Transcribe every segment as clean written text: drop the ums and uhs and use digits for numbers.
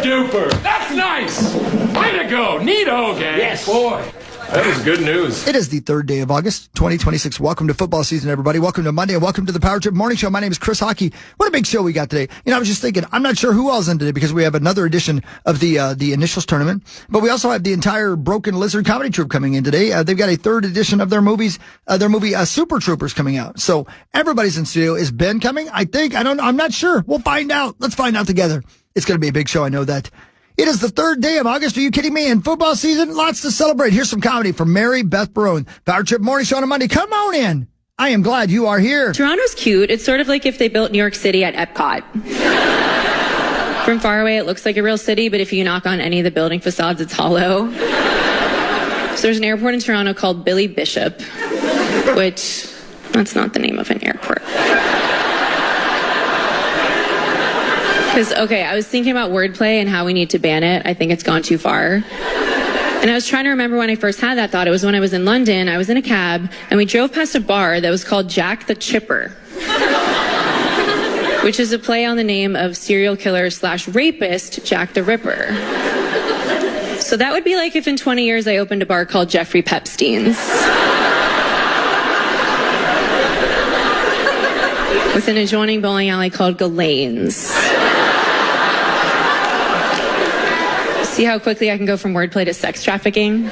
duper. That's nice. Way to go. Neato, gang. Yes, boy. That was good news. It is the 3rd day of August, 2026. Welcome to football season, everybody. Welcome to Monday, and welcome to the Power Trip Morning Show. My name is Chris Hockey. What a big show we got today. I was just thinking, I'm not sure who else in today because we have another edition of the Initials Tournament, but we also have the entire Broken Lizard comedy troupe coming in today. They've got a 3rd edition of their movie Super Troopers coming out. So everybody's in studio. Is Ben coming? I think. I'm not sure. We'll find out. Let's find out together. It's going to be a big show. I know that. It is the 3rd day of August. Are you kidding me? In football season, lots to celebrate. Here's some comedy from Mary Beth Barone. Power Trip Morning Show on a Monday. Come on in. I am glad you are here. Toronto's cute. It's sort of like if they built New York City at Epcot. From far away, it looks like a real city, but if you knock on any of the building facades, it's hollow. So there's an airport in Toronto called Billy Bishop, which, that's not the name of an airport. Because, I was thinking about wordplay and how we need to ban it. I think it's gone too far. And I was trying to remember when I first had that thought. It was when I was in London. I was in a cab, and we drove past a bar that was called Jack the Chipper, which is a play on the name of serial killer / rapist Jack the Ripper. So that would be like if in 20 years I opened a bar called Jeffrey Pepstein's. With an adjoining bowling alley called Ghislaine's. See how quickly I can go from wordplay to sex trafficking?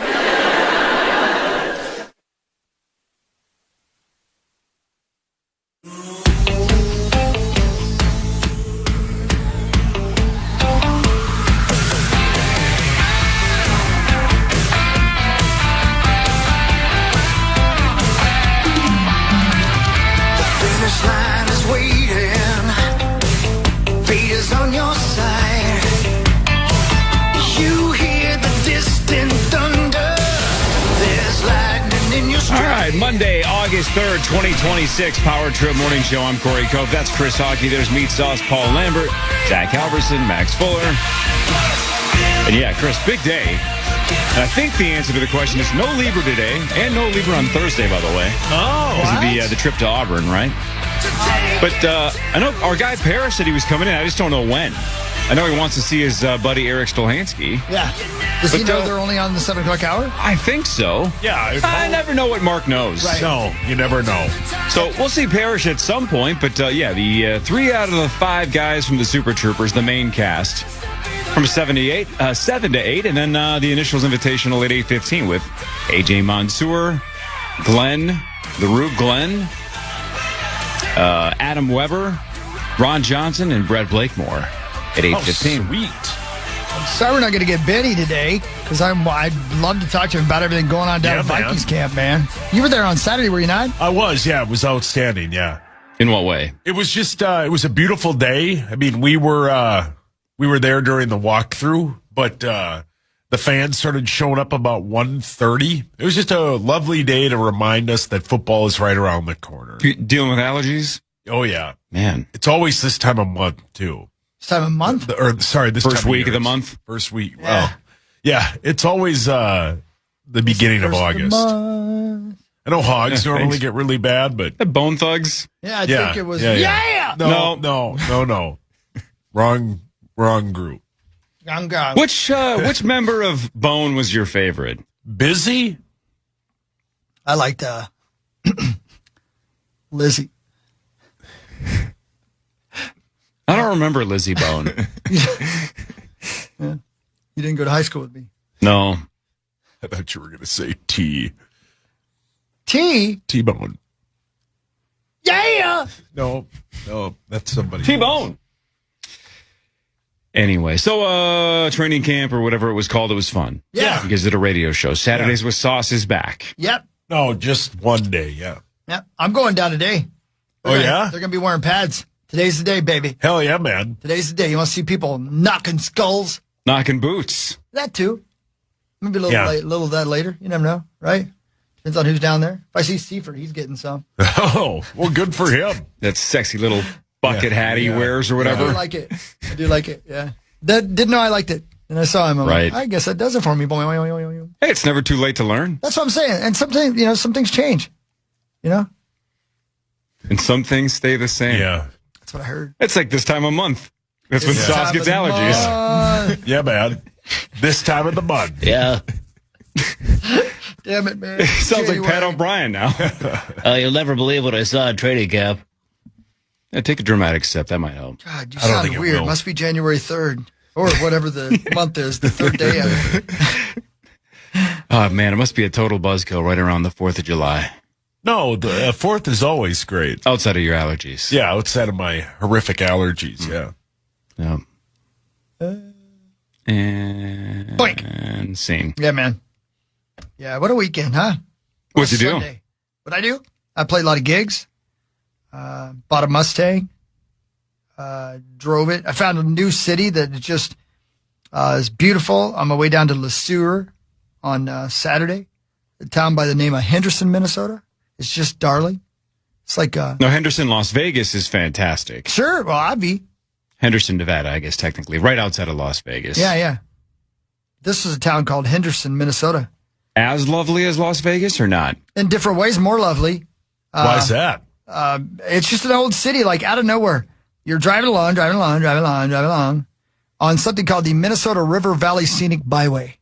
Monday, August 3rd, 2026, Power Trip Morning Show. I'm Corey Cope. That's Chris Hockey. There's Meat Sauce, Paul Lambert, Zach Halverson, Max Fuller. And yeah, Chris, big day. And I think the answer to the question is no Lieber today, and no Lieber on Thursday, by the way. Oh, because of the trip to Auburn, right? But I know our guy Parrish said he was coming in. I just don't know when. I know he wants to see his buddy Eric Stolhansky. Yeah. Does he know they're only on the 7 o'clock hour? I think so. Yeah. I never know what Mark knows. Right. No, you never know. So we'll see Parrish at some point. But the 3 out of the 5 guys from the Super Troopers, the main cast, from 7 to 8, and then the Initials Invitational at 8:15 with AJ Mansour, Glenn, the Rube Glenn, Adam Weber, Ron Johnson, and Brett Blakemore at 8:15. Oh, sweet. I'm sorry we're not going to get Benny today because I'd love to talk to him about everything going on down at Vikings camp, man. You were there on Saturday, were you not? I was, yeah. It was outstanding, yeah. In what way? It was just, it was a beautiful day. I mean, we were there during the walkthrough, but the fans started showing up about 1:30. It was just a lovely day to remind us that football is right around the corner. Dealing with allergies? Oh, yeah. Man. It's always this time of month, too. This time of month? This first time week of the month? First week. Yeah. Well, yeah, it's always the beginning of August. I know hogs normally get really bad, but... The Bone Thugs? Yeah, I think it was... Yeah! No. Wrong group. Which member of Bone was your favorite? Busy? I liked Lizzie. I don't remember Lizzie Bone. Yeah. You didn't go to high school with me. No. I thought you were going to say T. T? T-Bone. Yeah! No, that's somebody T-Bone. Anyway, so training camp or whatever it was called, it was fun. Yeah. Because did a radio show. Saturdays with Sauce is back. Yep. No, just one day, yeah. Yep. I'm going down today. Yeah? They're going to be wearing pads. Today's the day, baby. Hell yeah, man. Today's the day. You want to see people knocking skulls? Knocking boots. That too. Maybe a little of that later. You never know, right? Depends on who's down there. If I see Seaford, he's getting some. Oh, well, good for him. That sexy little bucket hat he wears or whatever. I do like it, yeah. Didn't know I liked it. And I saw him. I'm like, I guess that does it for me. Hey, it's never too late to learn. That's what I'm saying. And sometimes, some things change. And some things stay the same. Yeah. That's what I heard. It's like this time of month. That's when Sauce gets allergies. Yeah, man. This time of the month. Yeah. Damn it, man. Sounds like Pat O'Brien now. You'll never believe what I saw at training camp. Yeah, take a dramatic step. That might help. God, you sound weird. It must be January 3rd or whatever the month is, the third day of it. Oh, man, it must be a total buzzkill right around the 4th of July. No, the 4th is always great. Outside of your allergies. Yeah, outside of my horrific allergies, yeah. Yeah. And Boink. And scene. Yeah, man. Yeah, what a weekend, huh? What'd you do? Sunday. What'd I do? I played a lot of gigs. Bought a Mustang. Drove it. I found a new city that just is beautiful. On my way down to Le Sueur on Saturday. A town by the name of Henderson, Minnesota. It's just darling. It's like No, Henderson, Las Vegas is fantastic. Sure, well, I'd be. Henderson, Nevada, I guess, technically. Right outside of Las Vegas. Yeah. This is a town called Henderson, Minnesota. As lovely as Las Vegas or not? In different ways, more lovely. Why is that? It's just an old city, like out of nowhere. You're driving along on something called the Minnesota River Valley Scenic Byway.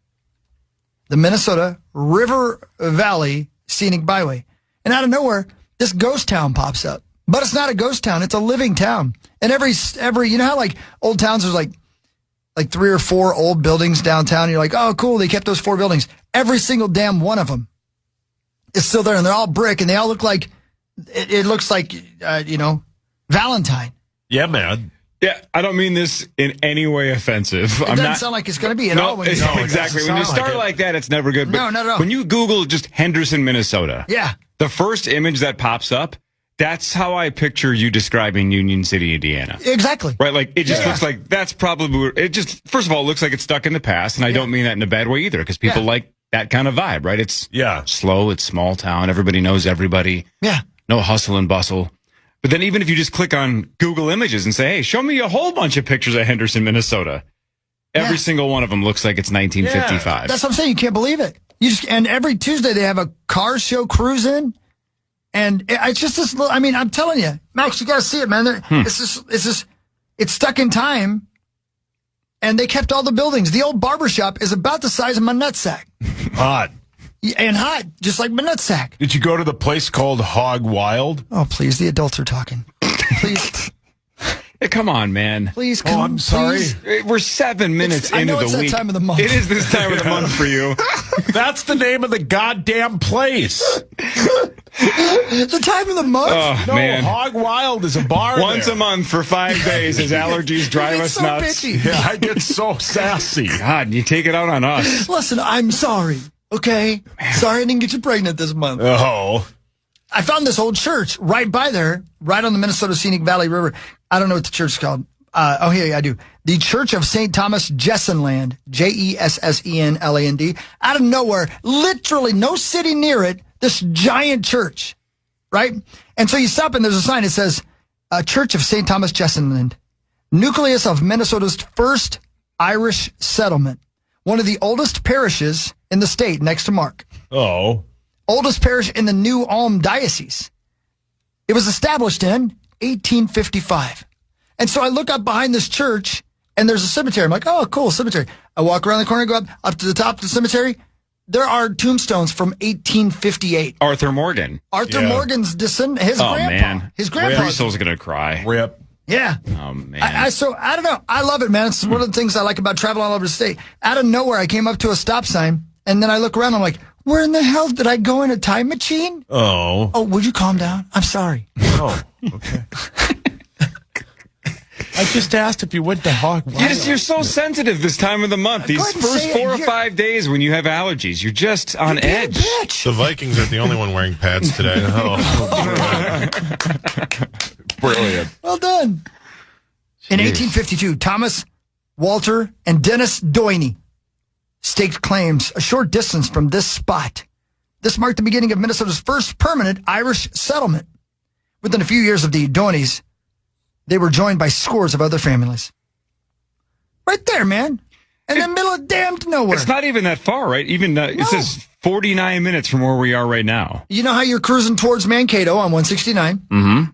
The Minnesota River Valley Scenic Byway. And out of nowhere, this ghost town pops up. But it's not a ghost town. It's a living town. And every you know how like old towns, there's like 3 or 4 old buildings downtown. You're like, oh, cool. They kept those 4 buildings. Every single damn one of them is still there. And they're all brick. And they all look like, it looks like, Valentine. Yeah, man. Yeah, I don't mean this in any way offensive. It doesn't sound like it's going to be at all. When exactly. When you start like that, it's never good. But no. When you Google just Henderson, Minnesota, yeah, the first image that pops up, that's how I picture you describing Union City, Indiana. Exactly. Right? Like, it just looks like that's probably, first of all, it looks like it's stuck in the past. And I don't mean that in a bad way either, because people like that kind of vibe, right? It's slow, it's small town, everybody knows everybody. Yeah. No hustle and bustle. But then even if you just click on Google Images and say, hey, show me a whole bunch of pictures of Henderson, Minnesota, every single one of them looks like it's 1955. Yeah. That's what I'm saying. You can't believe it. And every Tuesday they have a car show cruise in. And it's just this little, I'm telling you, Max, you got to see it, man. It's stuck in time. And they kept all the buildings. The old barbershop is about the size of my nutsack. Hot. And hot, just like my nutsack. Did you go to the place called Hog Wild? Oh, please. The adults are talking. Please. Hey, come on, man. Please come. Oh, I'm sorry. Please. We're 7 minutes into the week. It's that time of the month. It is this time of the month for you. That's the name of the goddamn place. The time of the month? Oh, no, man. Hog Wild is a bar Once there. a month for 5 days as allergies drive us so nuts. Bitchy. Yeah, I get so sassy. God, you take it out on us. Listen, I'm sorry. Okay? Sorry I didn't get you pregnant this month. Oh. I found this old church right by there, right on the Minnesota Scenic Valley River. I don't know what the church is called. I do. The Church of St. Thomas Jessenland, Jessenland. Out of nowhere, literally no city near it, this giant church, right? And so you stop and there's a sign that says, Church of St. Thomas Jessenland, nucleus of Minnesota's first Irish settlement, one of the oldest parishes in the state next to Mark. Oh. Oldest parish in the New Ulm Diocese. It was established in 1855. And so I look up behind this church, and there's a cemetery. I'm like, oh, cool, cemetery. I walk around the corner, go up to the top of the cemetery. There are tombstones from 1858. Arthur Morgan. Morgan's descendant, his grandpa. Man. His grandpa. Bristol's going to cry. Rip. Yeah. Oh, man. So I don't know. I love it, man. It's one of the things I like about traveling all over the state. Out of nowhere, I came up to a stop sign, and then I look around, I'm like, where in the hell did I go in a time machine? Oh. Oh, would you calm down? I'm sorry. Oh, okay. I just asked if you went to Hog Wild. You're so sensitive this time of the month. These first 4 or 5 days when you have allergies, you're just on edge. Bitch. The Vikings are the only one wearing pads today. Oh. Brilliant. Well done. In 1852, Thomas, Walter, and Dennis Doiney staked claims a short distance from this spot. This marked the beginning of Minnesota's first permanent Irish settlement. Within a few years of the Doineys, they were joined by scores of other families. Right there, man. In the middle of damned nowhere. It's not even that far, right? Even it says 49 minutes from where we are right now. You know how you're cruising towards Mankato on 169? Mm-hmm.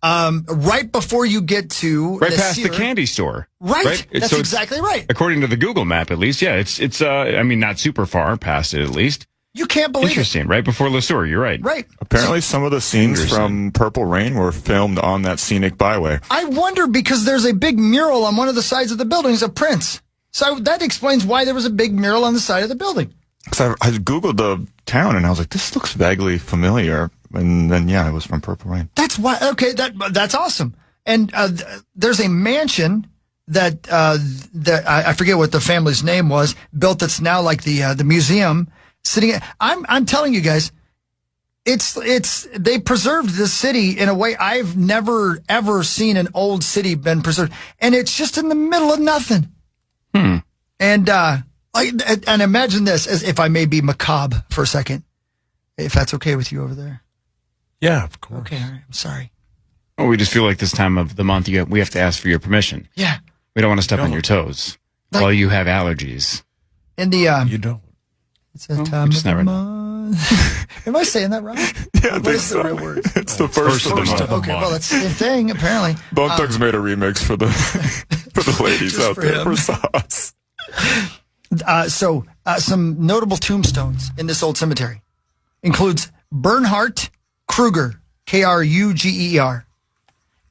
right before you get to right past the candy store. Right. That's exactly right. According to the Google map, at least. Yeah, it's I mean, not super far past it, at least. You can't believe Interesting. Right before Le Sueur. You're right. Right. Apparently, some of the scenes from Purple Rain were filmed on that scenic byway. I wonder because there's a big mural on one of the sides of the buildings of Prince. So that explains why there was a big mural on the side of the building. Because I Googled the town and I was like, this looks vaguely familiar. And then, yeah, it was from Purple Rain. That's why. Okay, that's awesome. And there's a mansion that I forget what the family's name was, built that's now like the museum. Sitting, I'm telling you guys, they preserved this city in a way I've never ever seen an old city been preserved, and it's just in the middle of nothing. And imagine this, as if I may be macabre for a second, if that's okay with you over there. Yeah, of course. Okay, all right. I'm sorry. Well, we just feel like this time of the month we have to ask for your permission. Yeah. We don't want to step on your toes while you have allergies. In the you don't. It's a time of the month. Am I saying that right? Yeah, what is the real word? It's the first of the month. Okay, well, that's the same thing, apparently. Bone Thugs made a remix for the ladies out there for sauce. So, some notable tombstones in this old cemetery includes Bernhardt Kruger, Kruger,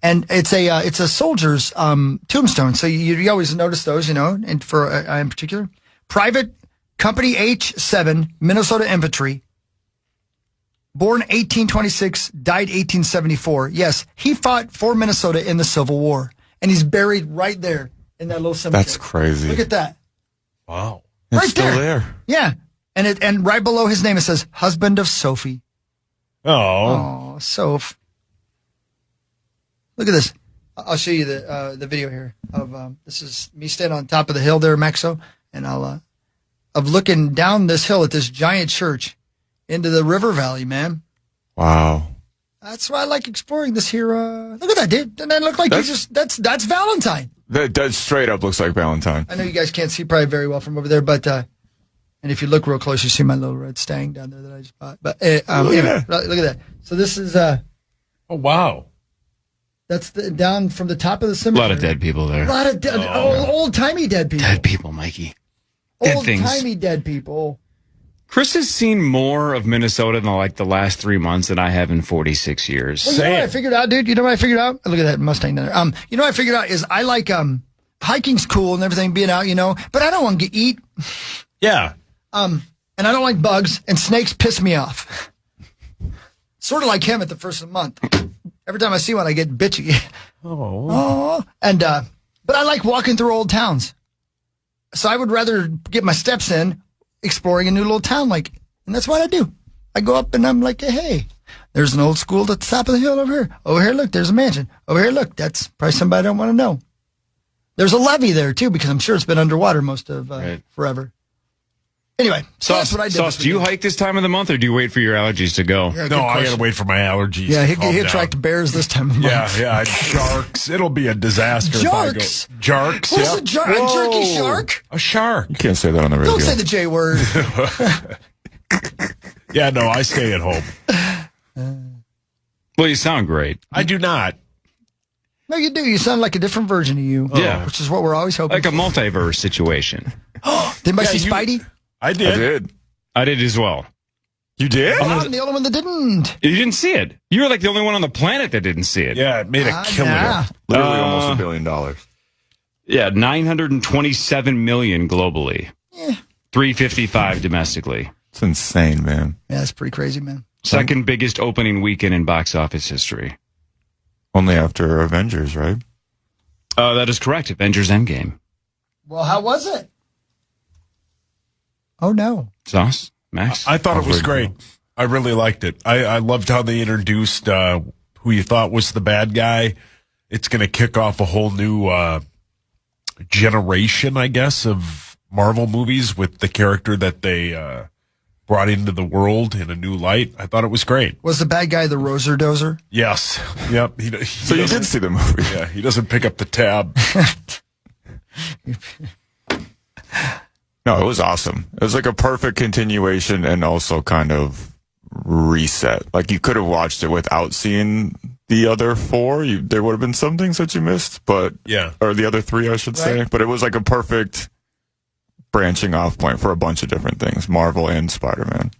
and it's a soldier's tombstone. So you always notice those, and for in particular, Private Company H7, Minnesota Infantry, born 1826, died 1874. Yes, he fought for Minnesota in the Civil War, and he's buried right there in that little cemetery. That's crazy. Look at that. Wow. Right it's still there. Yeah. And right below his name, it says, husband of Sophie. Oh, Soph. Look at this. I'll show you the video here of this is me standing on top of the hill there, Maxo, and of looking down this hill at this giant church into the river valley, man. Wow. That's why I like exploring this here. Look at that, dude. Doesn't that look like that's Valentine? That straight up looks like Valentine. I know you guys can't see probably very well from over there, but and if you look real close, you see my little red stang down there that I just bought. But anyway, look at that. So this is oh wow. That's down from the top of the cemetery. A lot of dead people there. A lot of old-timey dead people. Dead people, Mikey. Dead things. Old-timey dead people. Chris has seen more of Minnesota in the last 3 months than I have in 46 years. Well, you know what I figured out, dude? You know what I figured out? Look at that Mustang down there. You know what I figured out is I like hiking's cool and everything, being out, but I don't want to eat. Yeah. And I don't like bugs, and snakes piss me off. Sort of like him at the first of the month. Every time I see one, I get bitchy. Oh. And but I like walking through old towns. So I would rather get my steps in exploring a new little town, and that's what I do. I go up and I'm like, hey, there's an old school at the top of the hill over here. Over here, look, there's a mansion. Over here, look, that's probably somebody I don't want to know. There's a levee there too, because I'm sure it's been underwater most of forever. Anyway, so that's what I did. Sauce, do you hike this time of the month, or do you wait for your allergies to go? Yeah, no, I got to wait for my allergies. Yeah, to calm he down. attract bears this time of the month. Yeah, sharks. It'll be a disaster. Sharks? If I go. Jarks. What's a jerky shark? A shark. You can't say that on the radio. Don't say the J word. Yeah, no, I stay at home. Well, you sound great. I do not. No, you do. You sound like a different version of you. Yeah. Which is what we're always hoping Like a multiverse situation. Did anybody see Spidey? I did. I did as well. You did? I'm the only one that didn't. You didn't see it. You were like the only one on the planet that didn't see it. Yeah, it made a killing. Nah. Literally almost $1 billion. Yeah, 927 million globally. Yeah. 355 domestically. It's insane, man. Yeah, that's pretty crazy, man. Second biggest opening weekend in box office history. Only after Avengers, right? That is correct. Avengers Endgame. Well, how was it? Oh, no. Sauce? Max? I thought it was great. I really liked it. I loved how they introduced who you thought was the bad guy. It's going to kick off a whole new generation, I guess, of Marvel movies with the character that they brought into the world in a new light. I thought it was great. Was the bad guy the Roser Dozer? Yes. Yep. So you did see the movie. Yeah, he doesn't pick up the tab. No, it was awesome. It was like a perfect continuation and also kind of reset. Like you could have watched it without seeing the other 4, there would have been some things that you missed, but or the other 3, I should say. But it was like a perfect branching off point for a bunch of different things, Marvel and Spider-Man.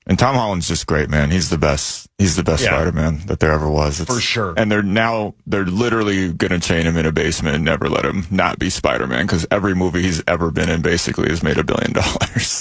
And Tom Holland's just great, man. He's the best. He's the best Spider-Man that there ever was. For sure. And they're literally going to chain him in a basement and never let him not be Spider-Man, because every movie he's ever been in basically has made $1 billion.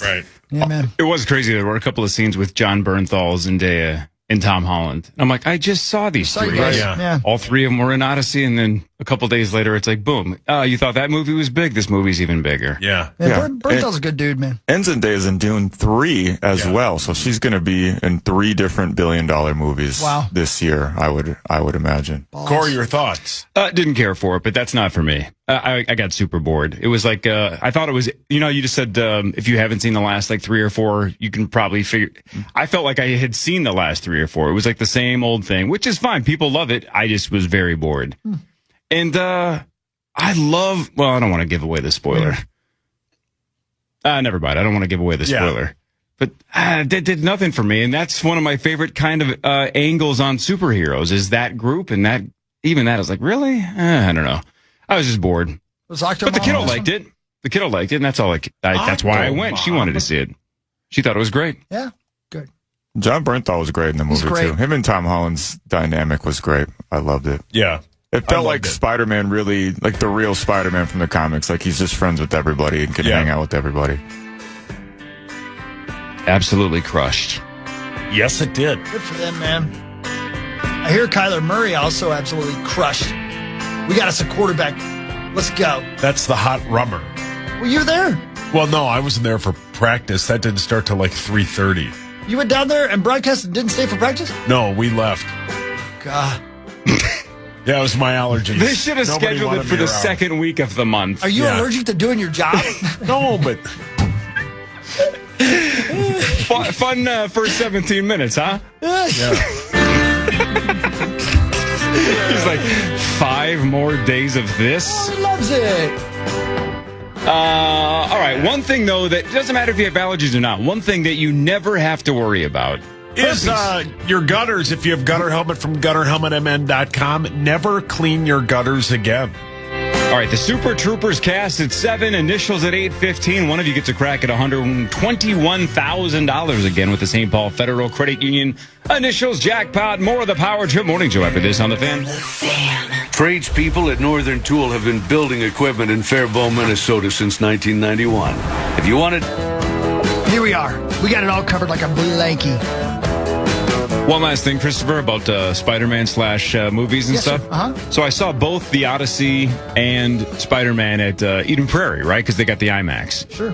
Right. Yeah, man. It was crazy. There were a couple of scenes with John Bernthal, Zendaya, and Tom Holland. I'm like, I just saw these 3. Yeah. All 3 of them were in Odyssey, and then a couple days later, it's like, boom. You thought that movie was big? This movie's even bigger. Yeah. Bernthal's a good dude, man. And Zendaya's in Dune 3 as well, so she's going to be in 3 different $1 billion movies this year, I would imagine. Corey, your thoughts? Didn't care for it, but that's not for me. I got super bored. It was like, I thought it was, you just said, if you haven't seen the last like 3 or 4, you can probably figure. I felt like I had seen the last 3 or 4. It was like the same old thing, which is fine. People love it. I just was very bored. And I don't want to give away the spoiler. Never mind. I don't want to give away the spoiler. But that did nothing for me. And that's one of my favorite kind of angles on superheroes, is that group. And that I was like, really? I don't know. I was just bored. But the kiddo liked it. The kiddo liked it, and that's all. That's why I went. She wanted to see it. She thought it was great. Yeah, good. John Bernthal was great in the movie, too. Him and Tom Holland's dynamic was great. I loved it. Yeah. It felt like Spider-Man, really, like the real Spider-Man from the comics. Like he's just friends with everybody and can hang out with everybody. Absolutely crushed. Yes, it did. Good for them, man. I hear Kyler Murray also absolutely crushed. We got us a quarterback. Let's go. That's the hot rummer. Well, you're there. Well, no, I wasn't there for practice. That didn't start till like 3:30. You went down there and broadcast and didn't stay for practice? No, we left. God. Yeah, it was my allergies. They should have scheduled it for the second week of the month. Are you allergic to doing your job? No, but... Fun first 17 minutes, huh? Yeah. He's like, 5 more days of this? Oh, he loves it. All right, one thing, though, that doesn't matter if you have allergies or not, one thing that you never have to worry about is your gutters. If you have gutter helmet from gutterhelmetmn.com, never clean your gutters again. All right, the Super Troopers cast at 7, initials at 8:15. One of you gets a crack at $121,000 again with the St. Paul Federal Credit Union. Initials jackpot. More of the Power Trip Morning Show after this on the Fan. Tradespeople at Northern Tool have been building equipment in Faribault, Minnesota since 1991. If you want it... Here we are. We got it all covered like a blankie. One last thing, Christopher, about Spider-Man / movies and stuff. So I saw both the Odyssey and Spider-Man at Eden Prairie, right? Because they got the IMAX. Sure.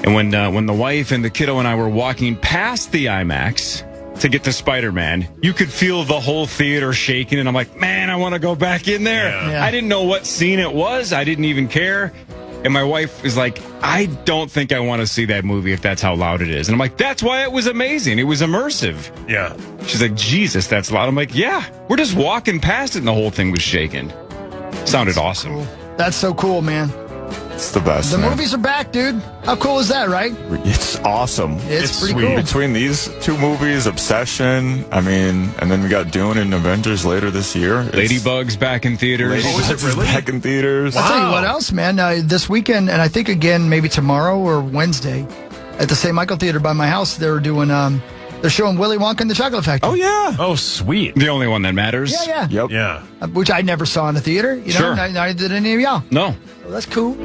And when the wife and the kiddo and I were walking past the IMAX to get to Spider-Man, you could feel the whole theater shaking. And I'm like, man, I want to go back in there. Yeah. I didn't know what scene it was. I didn't even care. And my wife is like, I don't think I want to see that movie if that's how loud it is. And I'm like, that's why it was amazing. It was immersive. Yeah. She's like, Jesus, that's loud. I'm like, yeah, we're just walking past it and the whole thing was shaking. Sounded awesome. Cool. That's so cool, man. It's the best. The movies are back, dude. How cool is that, right? It's awesome. It's pretty sweet. cool. Between these 2 movies, Obsession, and then we got Dune and Avengers later this year. Ladybug's back in theaters. Ladybug's is back in theaters. I'll tell you what else, man. This weekend, and I think again maybe tomorrow or Wednesday, at the St. Michael Theater by my house, they're doing they're showing Willy Wonka and the Chocolate Factory. Oh yeah. Oh sweet. The only one that matters. Yeah. Yep. Yeah. Which I never saw in the theater. You know, Sure. neither did any of y'all. No. So that's cool.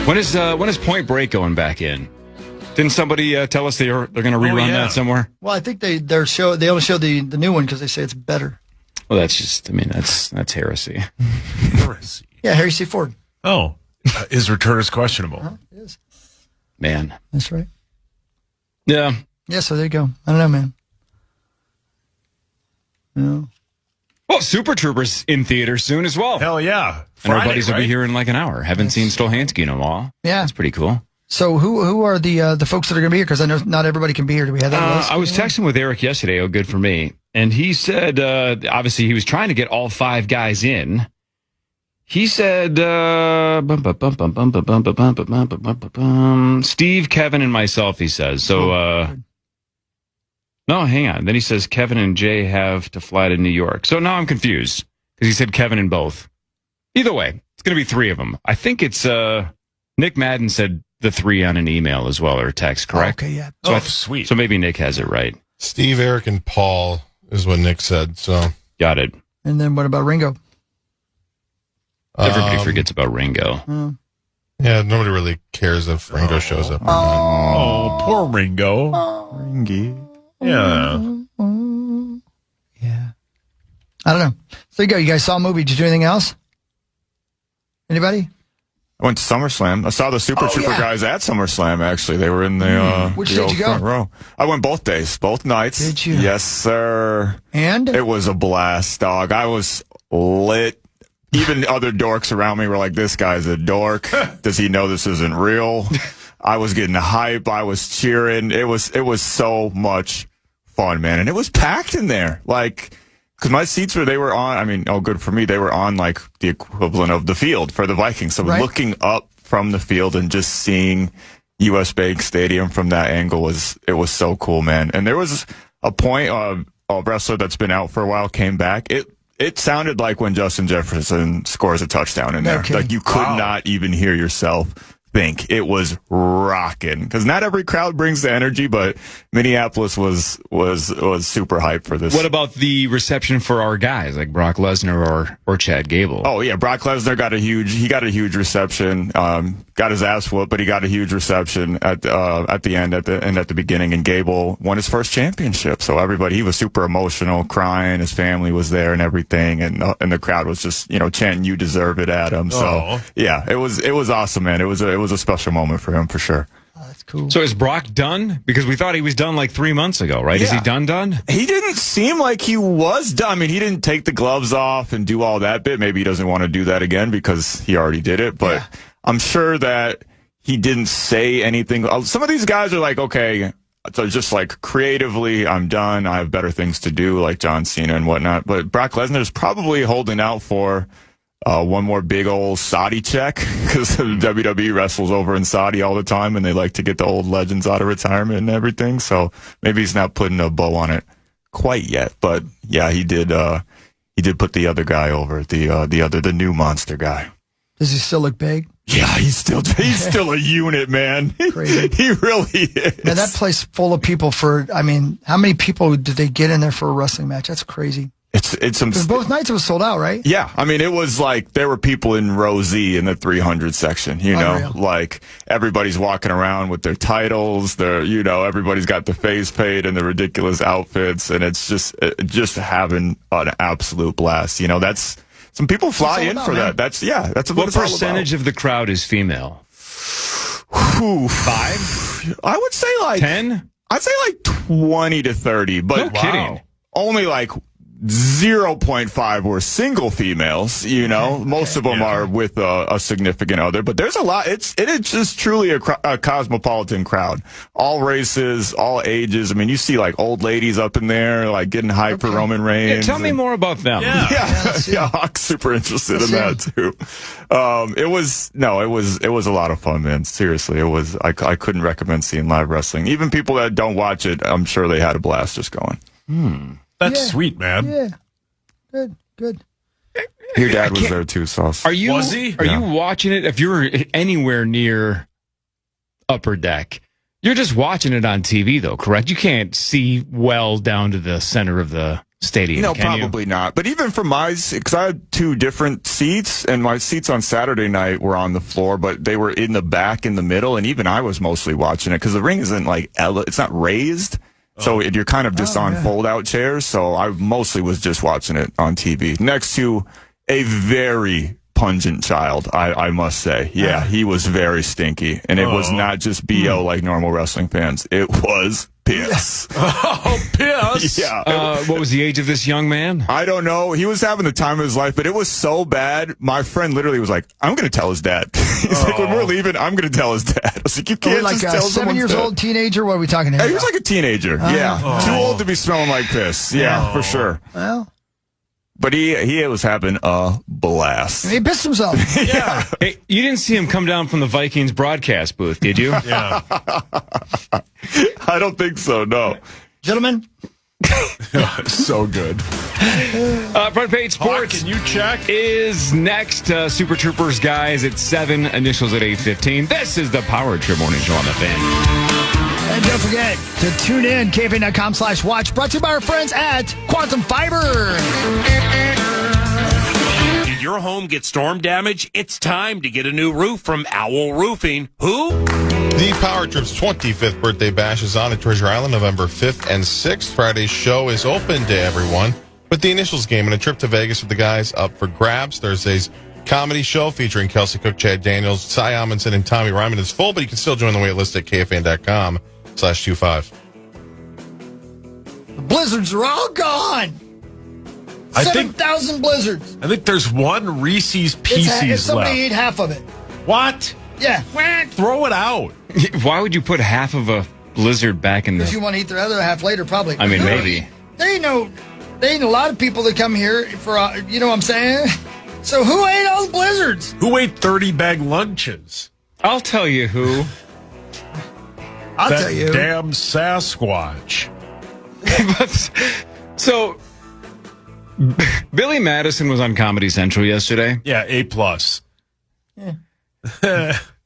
When is Point Break going back in? Didn't somebody tell us they're going to rerun that somewhere? Well, I think they only show the new one because they say it's better. Well, that's just, that's heresy. Heresy. Yeah, Harry C. Ford. Oh, his return is questionable. It is. Man. That's right. Yeah. Yeah, so there you go. I don't know, man. No. Well, Super Troopers in theater soon as well. Hell yeah. And our buddies will be here in like an hour. Haven't seen Stolhansky in a while. Yeah. That's pretty cool. So who are the folks that are going to be here? Because I know not everybody can be here. Do we have that list? I was texting with Eric yesterday. Oh, good for me. And he said, obviously he was trying to get all 5 guys in. He said, Steve, Kevin, and myself, he says. So, No, hang on. Then he says Kevin and Jay have to fly to New York. So now I'm confused because he said Kevin and both. Either way, it's going to be 3 of them. I think it's Nick Madden said the 3 on an email as well, or text, correct? Okay, yeah. So sweet. So maybe Nick has it right. Steve, Eric, and Paul is what Nick said. So got it. And then what about Ringo? Everybody forgets about Ringo. Yeah, nobody really cares if Ringo shows up or not. Oh, poor Ringo. Ringy. Yeah. Yeah. I don't know. So you go. You guys saw a movie. Did you do anything else? Anybody? I went to SummerSlam. I saw the Super Trooper guys at SummerSlam, actually. They were in the, Which the day old did you front go? row. I went both days, both nights. Did you? Yes, sir. And? It was a blast, dog. I was lit. Even other dorks around me were like, this guy's a dork. Does he know this isn't real? I was getting hype. I was cheering. It was so much fun, man. And it was packed in there. Like, because my seats they were on, I mean, good for me. They were on like the equivalent of the field for the Vikings. So looking up from the field and just seeing US Bank Stadium from that angle it was so cool, man. And there was a point, a wrestler that's been out for a while came back. It sounded like when Justin Jefferson scores a touchdown in there. Okay. Like you could not even hear yourself think. It was rocking because not every crowd brings the energy, but Minneapolis was super hyped for this. What about the reception for our guys like Brock Lesnar or Chad Gable? Oh yeah, Brock Lesnar got a huge reception. Got his ass whooped, but he got a huge reception at the end and at the beginning. And Gable won his first championship, so he was super emotional, crying. His family was there and everything, and the crowd was just chanting "You deserve it," at him. So yeah, it was awesome, man. It was a special moment for him for sure. Oh, that's cool. So is Brock done? Because we thought he was done like 3 months ago, right? Yeah. Is he done? He didn't seem like he was done. I mean, he didn't take the gloves off and do all that bit. Maybe he doesn't want to do that again because he already did it. But I'm sure that he didn't say anything. Some of these guys are like, okay, so just like creatively, I'm done. I have better things to do, like John Cena and whatnot. But Brock Lesnar is probably holding out for one more big old Saudi check because WWE wrestles over in Saudi all the time and they like to get the old legends out of retirement and everything. So maybe he's not putting a bow on it quite yet. But yeah, he did put the other guy over, the new monster guy. Does he still look big? Yeah, he's still a unit, man. Crazy. He really is. Now that place full of people how many people did they get in there for a wrestling match? That's crazy. It's some. Both nights it was sold out, right? Yeah, I mean, it was like there were people in row Z in the 300 section. Unreal. Like everybody's walking around with their titles. Everybody's got the face paint and the ridiculous outfits, and it's just having an absolute blast. That's some people fly in for that. That's what what it's all percentage about. of the crowd is female? 5? I would say like 10. I'd say like 20 to 30, but No kidding. Only like 0.5 were single females, most of them are with a significant other, but there's a lot. It is just truly a cosmopolitan crowd, all races, all ages. I mean, you see like old ladies up in there, like getting hyped for Roman Reigns. Yeah, tell me more about them. Yeah, I'm super interested in that too. It was a lot of fun, man. Seriously, I couldn't recommend seeing live wrestling. Even people that don't watch it, I'm sure they had a blast just going. That's sweet, man. Yeah. Good. Your dad was there too, Sauce. Was he? Are you watching it? If you're anywhere near Upper Deck, you're just watching it on TV, though, correct? You can't see well down to the center of the stadium. No, can probably you? not. But even for because I had 2 different seats, and my seats on Saturday night were on the floor, but they were in the back, in the middle, and even I was mostly watching it because the ring isn't like it's not raised. So you're kind of just on fold-out chairs. So I mostly was just watching it on TV next to a very pungent child, I must say. Yeah, he was very stinky. And it was not just BO like normal wrestling fans. It was piss. Oh, piss. Yeah. What was the age of this young man? I don't know. He was having the time of his life, but it was so bad. My friend literally was like, I'm going to tell his dad. He's like, when we're leaving, I'm going to tell his dad. I was like, you can't like just tell someone. 7 years old teenager? What are we talking here? He was like a teenager. Yeah. Too old to be smelling like piss. Yeah, for sure. Well. But he was having a blast. He pissed himself. Yeah. Hey, you didn't see him come down from the Vikings broadcast booth, did you? Yeah. I don't think so, no. Gentlemen. So good. Front Page Sports. Can you check? Is next. Super Troopers, guys, at 7. Initials at 8:15. This is the Power Trip Morning Show on the Fan. And don't forget to tune in, KFAN.com/watch. Brought to you by our friends at Quantum Fiber. Did your home get storm damage? It's time to get a new roof from Owl Roofing. Who? The Power Trip's 25th birthday bash is on at Treasure Island November 5th and 6th. Friday's show is open to everyone, with the initials game and a trip to Vegas with the guys up for grabs. Thursday's comedy show featuring Kelsey Cook, Chad Daniels, Cy Amundsen, and Tommy Ryman is full, but you can still join the wait list at KFAN.com/25. The blizzards are all gone. 7,000 blizzards. I think there's one Reese's Pieces somebody left. ate half of it. What? Yeah. Throw it out. Why would you put half of a blizzard back in the... Because you want to eat the other half later, probably. I mean, maybe. There ain't a lot of people that come here for, you know what I'm saying? So who ate all the blizzards? Who ate 30-bag lunches? I'll tell you who. I'll tell you. Damn Sasquatch. So, Billy Madison was on Comedy Central yesterday. Yeah, A+.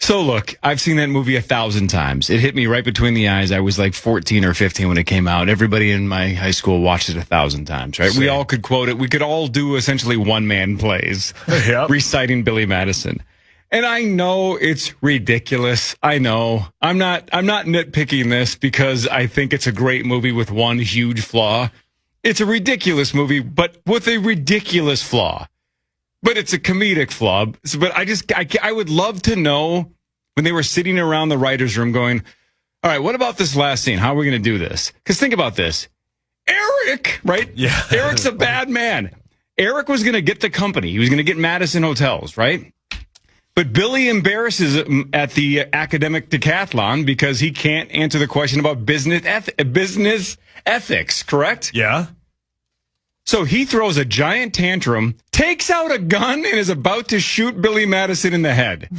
So look, I've seen that movie 1,000 times. It hit me right between the eyes. I was like 14 or 15 when it came out. Everybody in my high school watched it 1,000 times, right? Same. We all could quote it. We could all do essentially one-man plays, reciting Billy Madison. And I know it's ridiculous. I know. I'm not nitpicking this because I think it's a great movie with one huge flaw. It's a ridiculous movie, but with a ridiculous flaw. But it's a comedic flaw. But I would love to know when they were sitting around the writer's room going, all right, what about this last scene? How are we going to do this? Because think about this. Eric, right? Yeah. Eric's a bad man. Eric was going to get the company. He was going to get Madison Hotels, right? But Billy embarrasses him at the academic decathlon because he can't answer the question about business ethics, correct? Yeah. So he throws a giant tantrum, takes out a gun, and is about to shoot Billy Madison in the head.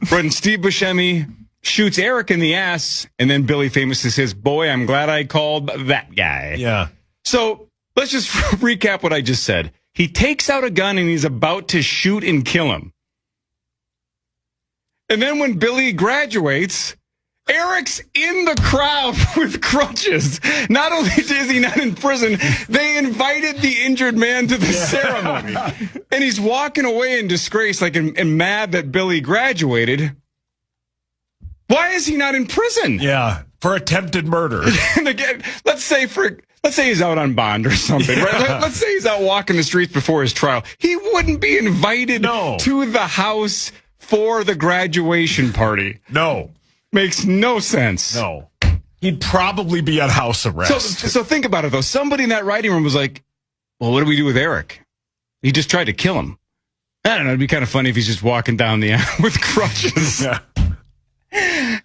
When Steve Buscemi shoots Eric in the ass, and then Billy famously says, boy, I'm glad I called that guy. Yeah. So let's just recap what I just said. He takes out a gun, and he's about to shoot and kill him. And then when Billy graduates, Eric's in the crowd with crutches. Not only is he not in prison, they invited the injured man to the ceremony. And he's walking away in disgrace, like, and mad that Billy graduated. Why is he not in prison? Yeah, for attempted murder. And again, let's say he's out on bond or something, right? Let's say he's out walking the streets before his trial. He wouldn't be invited to the house for the graduation party. No. Makes no sense. No. He'd probably be on house arrest. So think about it, though. Somebody in that writing room was like, well, what do we do with Eric? He just tried to kill him. I don't know. It'd be kind of funny if he's just walking down the aisle with crutches. Yeah.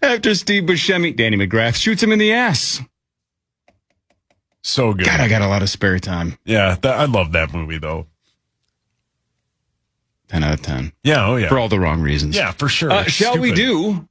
After Steve Buscemi, Danny McGrath shoots him in the ass. So good. God, I got a lot of spare time. Yeah, I love that movie, though. 10 out of 10. Yeah, oh yeah. For all the wrong reasons. Yeah, for sure. Shall we do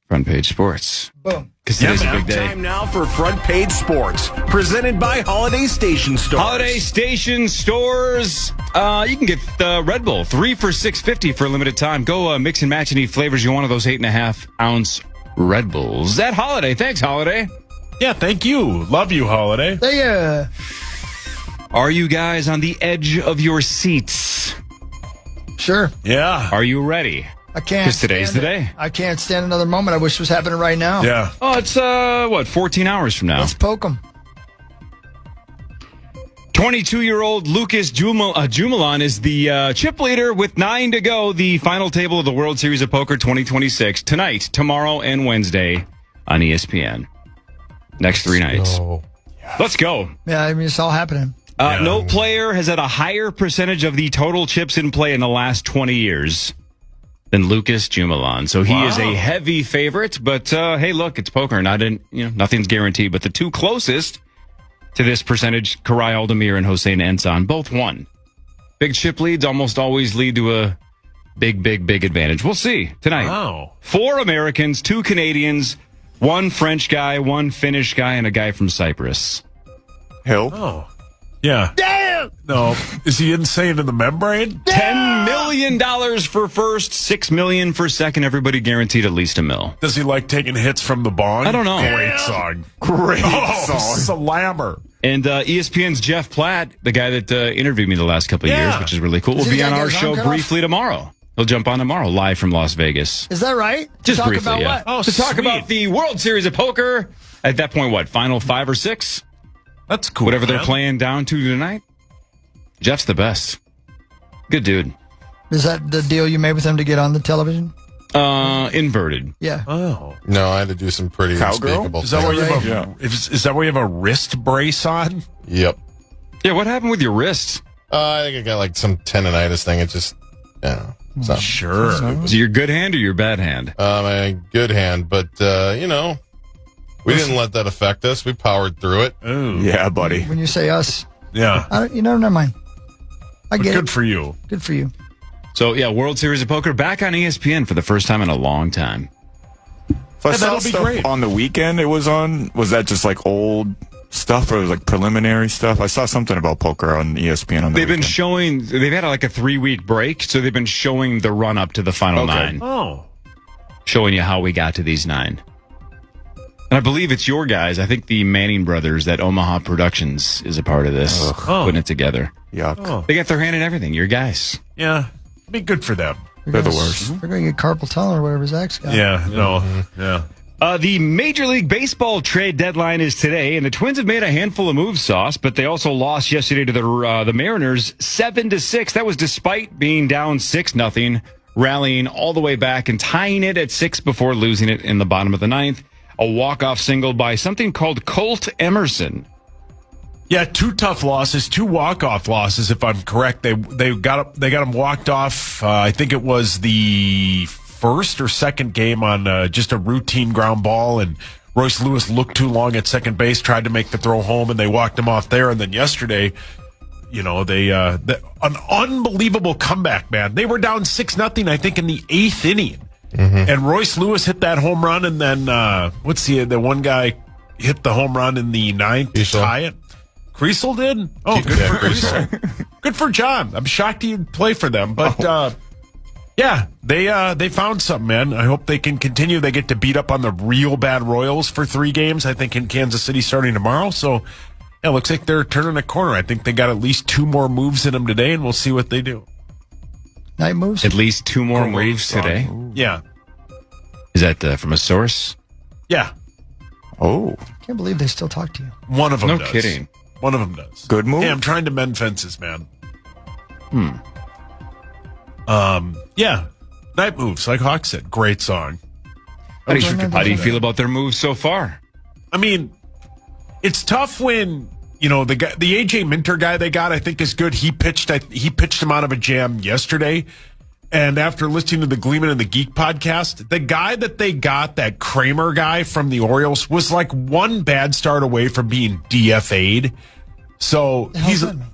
Front Page Sports? Boom. Because today's a big day. Time now for Front Page Sports, presented by Holiday Station Stores. Holiday Station Stores. You can get Red Bull 3 for $6.50 for a limited time. Go mix and match any flavors you want of those 8.5-ounce Red Bulls. At Holiday. Thanks, Holiday. Yeah, thank you. Love you, Holiday. Yeah. Are you guys on the edge of your seats? Sure. Yeah. Are you ready? I can't. Because today's the day. I can't stand another moment. I wish it was happening right now. Yeah. Oh, it's, 14 hours from now. Let's poke them. 22-year-old Lucas Jumelan is the chip leader with 9 to go. The final table of the World Series of Poker 2026 tonight, tomorrow, and Wednesday on ESPN. Next 3 nights. Let's go. Yeah, I mean, it's all happening. No player has had a higher percentage of the total chips in play in the last 20 years than Lucas Jumelan. So he is a heavy favorite, but hey, look, it's poker. Nothing's guaranteed. But the two closest to this percentage, Karai Aldemir and Hossein Ensan, both won. Big chip leads almost always lead to a big advantage. We'll see tonight. Wow. 4 Americans, 2 Canadians, One French guy, one Finnish guy, and a guy from Cyprus. Hill? Oh. Yeah. Damn! No. Is he insane in the membrane? $10 million for first, $6 million for second. Everybody guaranteed at least $1 million. Does he like taking hits from the bong? I don't know. Great song. Great song. Slammer. And ESPN's Jeff Platt, the guy that interviewed me the last couple of years, which is really cool, will be on our show briefly tomorrow. He'll jump on tomorrow, live from Las Vegas. Is that right? Just talk briefly, about yeah. what? Oh, to talk sweet. about the World Series of Poker. At that point, what, final 5 or 6? That's cool. Whatever they're man. playing down to tonight. Jeff's the best. Good dude. Is that the deal you made with him to get on the television? Inverted. Yeah. Oh. No, I had to do some pretty unspeakable Is that why things. you have is that why you have a wrist brace on? Yep. Yeah, what happened with your wrist? I think I got like some tendonitis thing. It just, it's not Sure. Is it your good hand or your bad hand? my good hand, but we didn't let that affect us. We powered through it. Ooh. Yeah, buddy. When you say us, Yeah. never mind. I get Good it. for you. Good for you. So, yeah, World Series of Poker back on ESPN for the first time in a long time. So I Yeah, saw that'll be stuff great. on the weekend it was on. Was that just like old stuff or was it like preliminary stuff? I saw something about poker on ESPN on the They've been weekend. showing, they've had like a 3-week break, so they've been showing the run up to the final 9. Oh. Showing you how we got to these 9. And I believe it's your guys. I think the Manning brothers, that Omaha Productions is a part of this, putting it together. Yuck. Oh. They got their hand in everything. Your guys. Yeah. Be good for them. They're the worst. They're going to get carpal tunnel or whatever Zach's got. Yeah. No. Yeah. The Major League Baseball trade deadline is today, and the Twins have made a handful of moves, Sauce, but they also lost yesterday to the Mariners 7-6. That was despite being down 6-0, rallying all the way back and tying it at 6 before losing it in the bottom of the 9th. A walk-off single by something called Colt Emerson. Yeah, 2 tough losses, 2 walk-off losses, if I'm correct. They got him walked off. I think it was the first or second game on just a routine ground ball, and Royce Lewis looked too long at second base, tried to make the throw home, and they walked him off there. And then yesterday, they an unbelievable comeback, man. They were down 6-0, I think, in the 8th inning. Mm-hmm. And Royce Lewis hit that home run, and then the one guy hit the home run in the 9th to tie it. Creasel did? Oh, good for Creasel. Good for John. I'm shocked he'd play for them, but they found something, man. I hope they can continue. They get to beat up on the real bad Royals for 3 games, I think, in Kansas City starting tomorrow. So, yeah, it looks like they're turning a corner. I think they got at least 2 more moves in them today, and we'll see what they do. Night moves? At least 2 more moves today? Yeah. Is that from a source? Yeah. Oh. Can't believe they still talk to you. One of them does. No kidding. One of them does. Good move? Yeah, I'm trying to mend fences, man. Yeah. Night moves, like Hawk said. Great song. How do you feel about their moves so far? I mean, it's tough when, the AJ Minter guy they got, I think is good. He pitched him out of a jam yesterday. And after listening to the Gleeman and the Geek podcast, the guy that they got, that Kramer guy from the Orioles, was like one bad start away from being DFA'd. So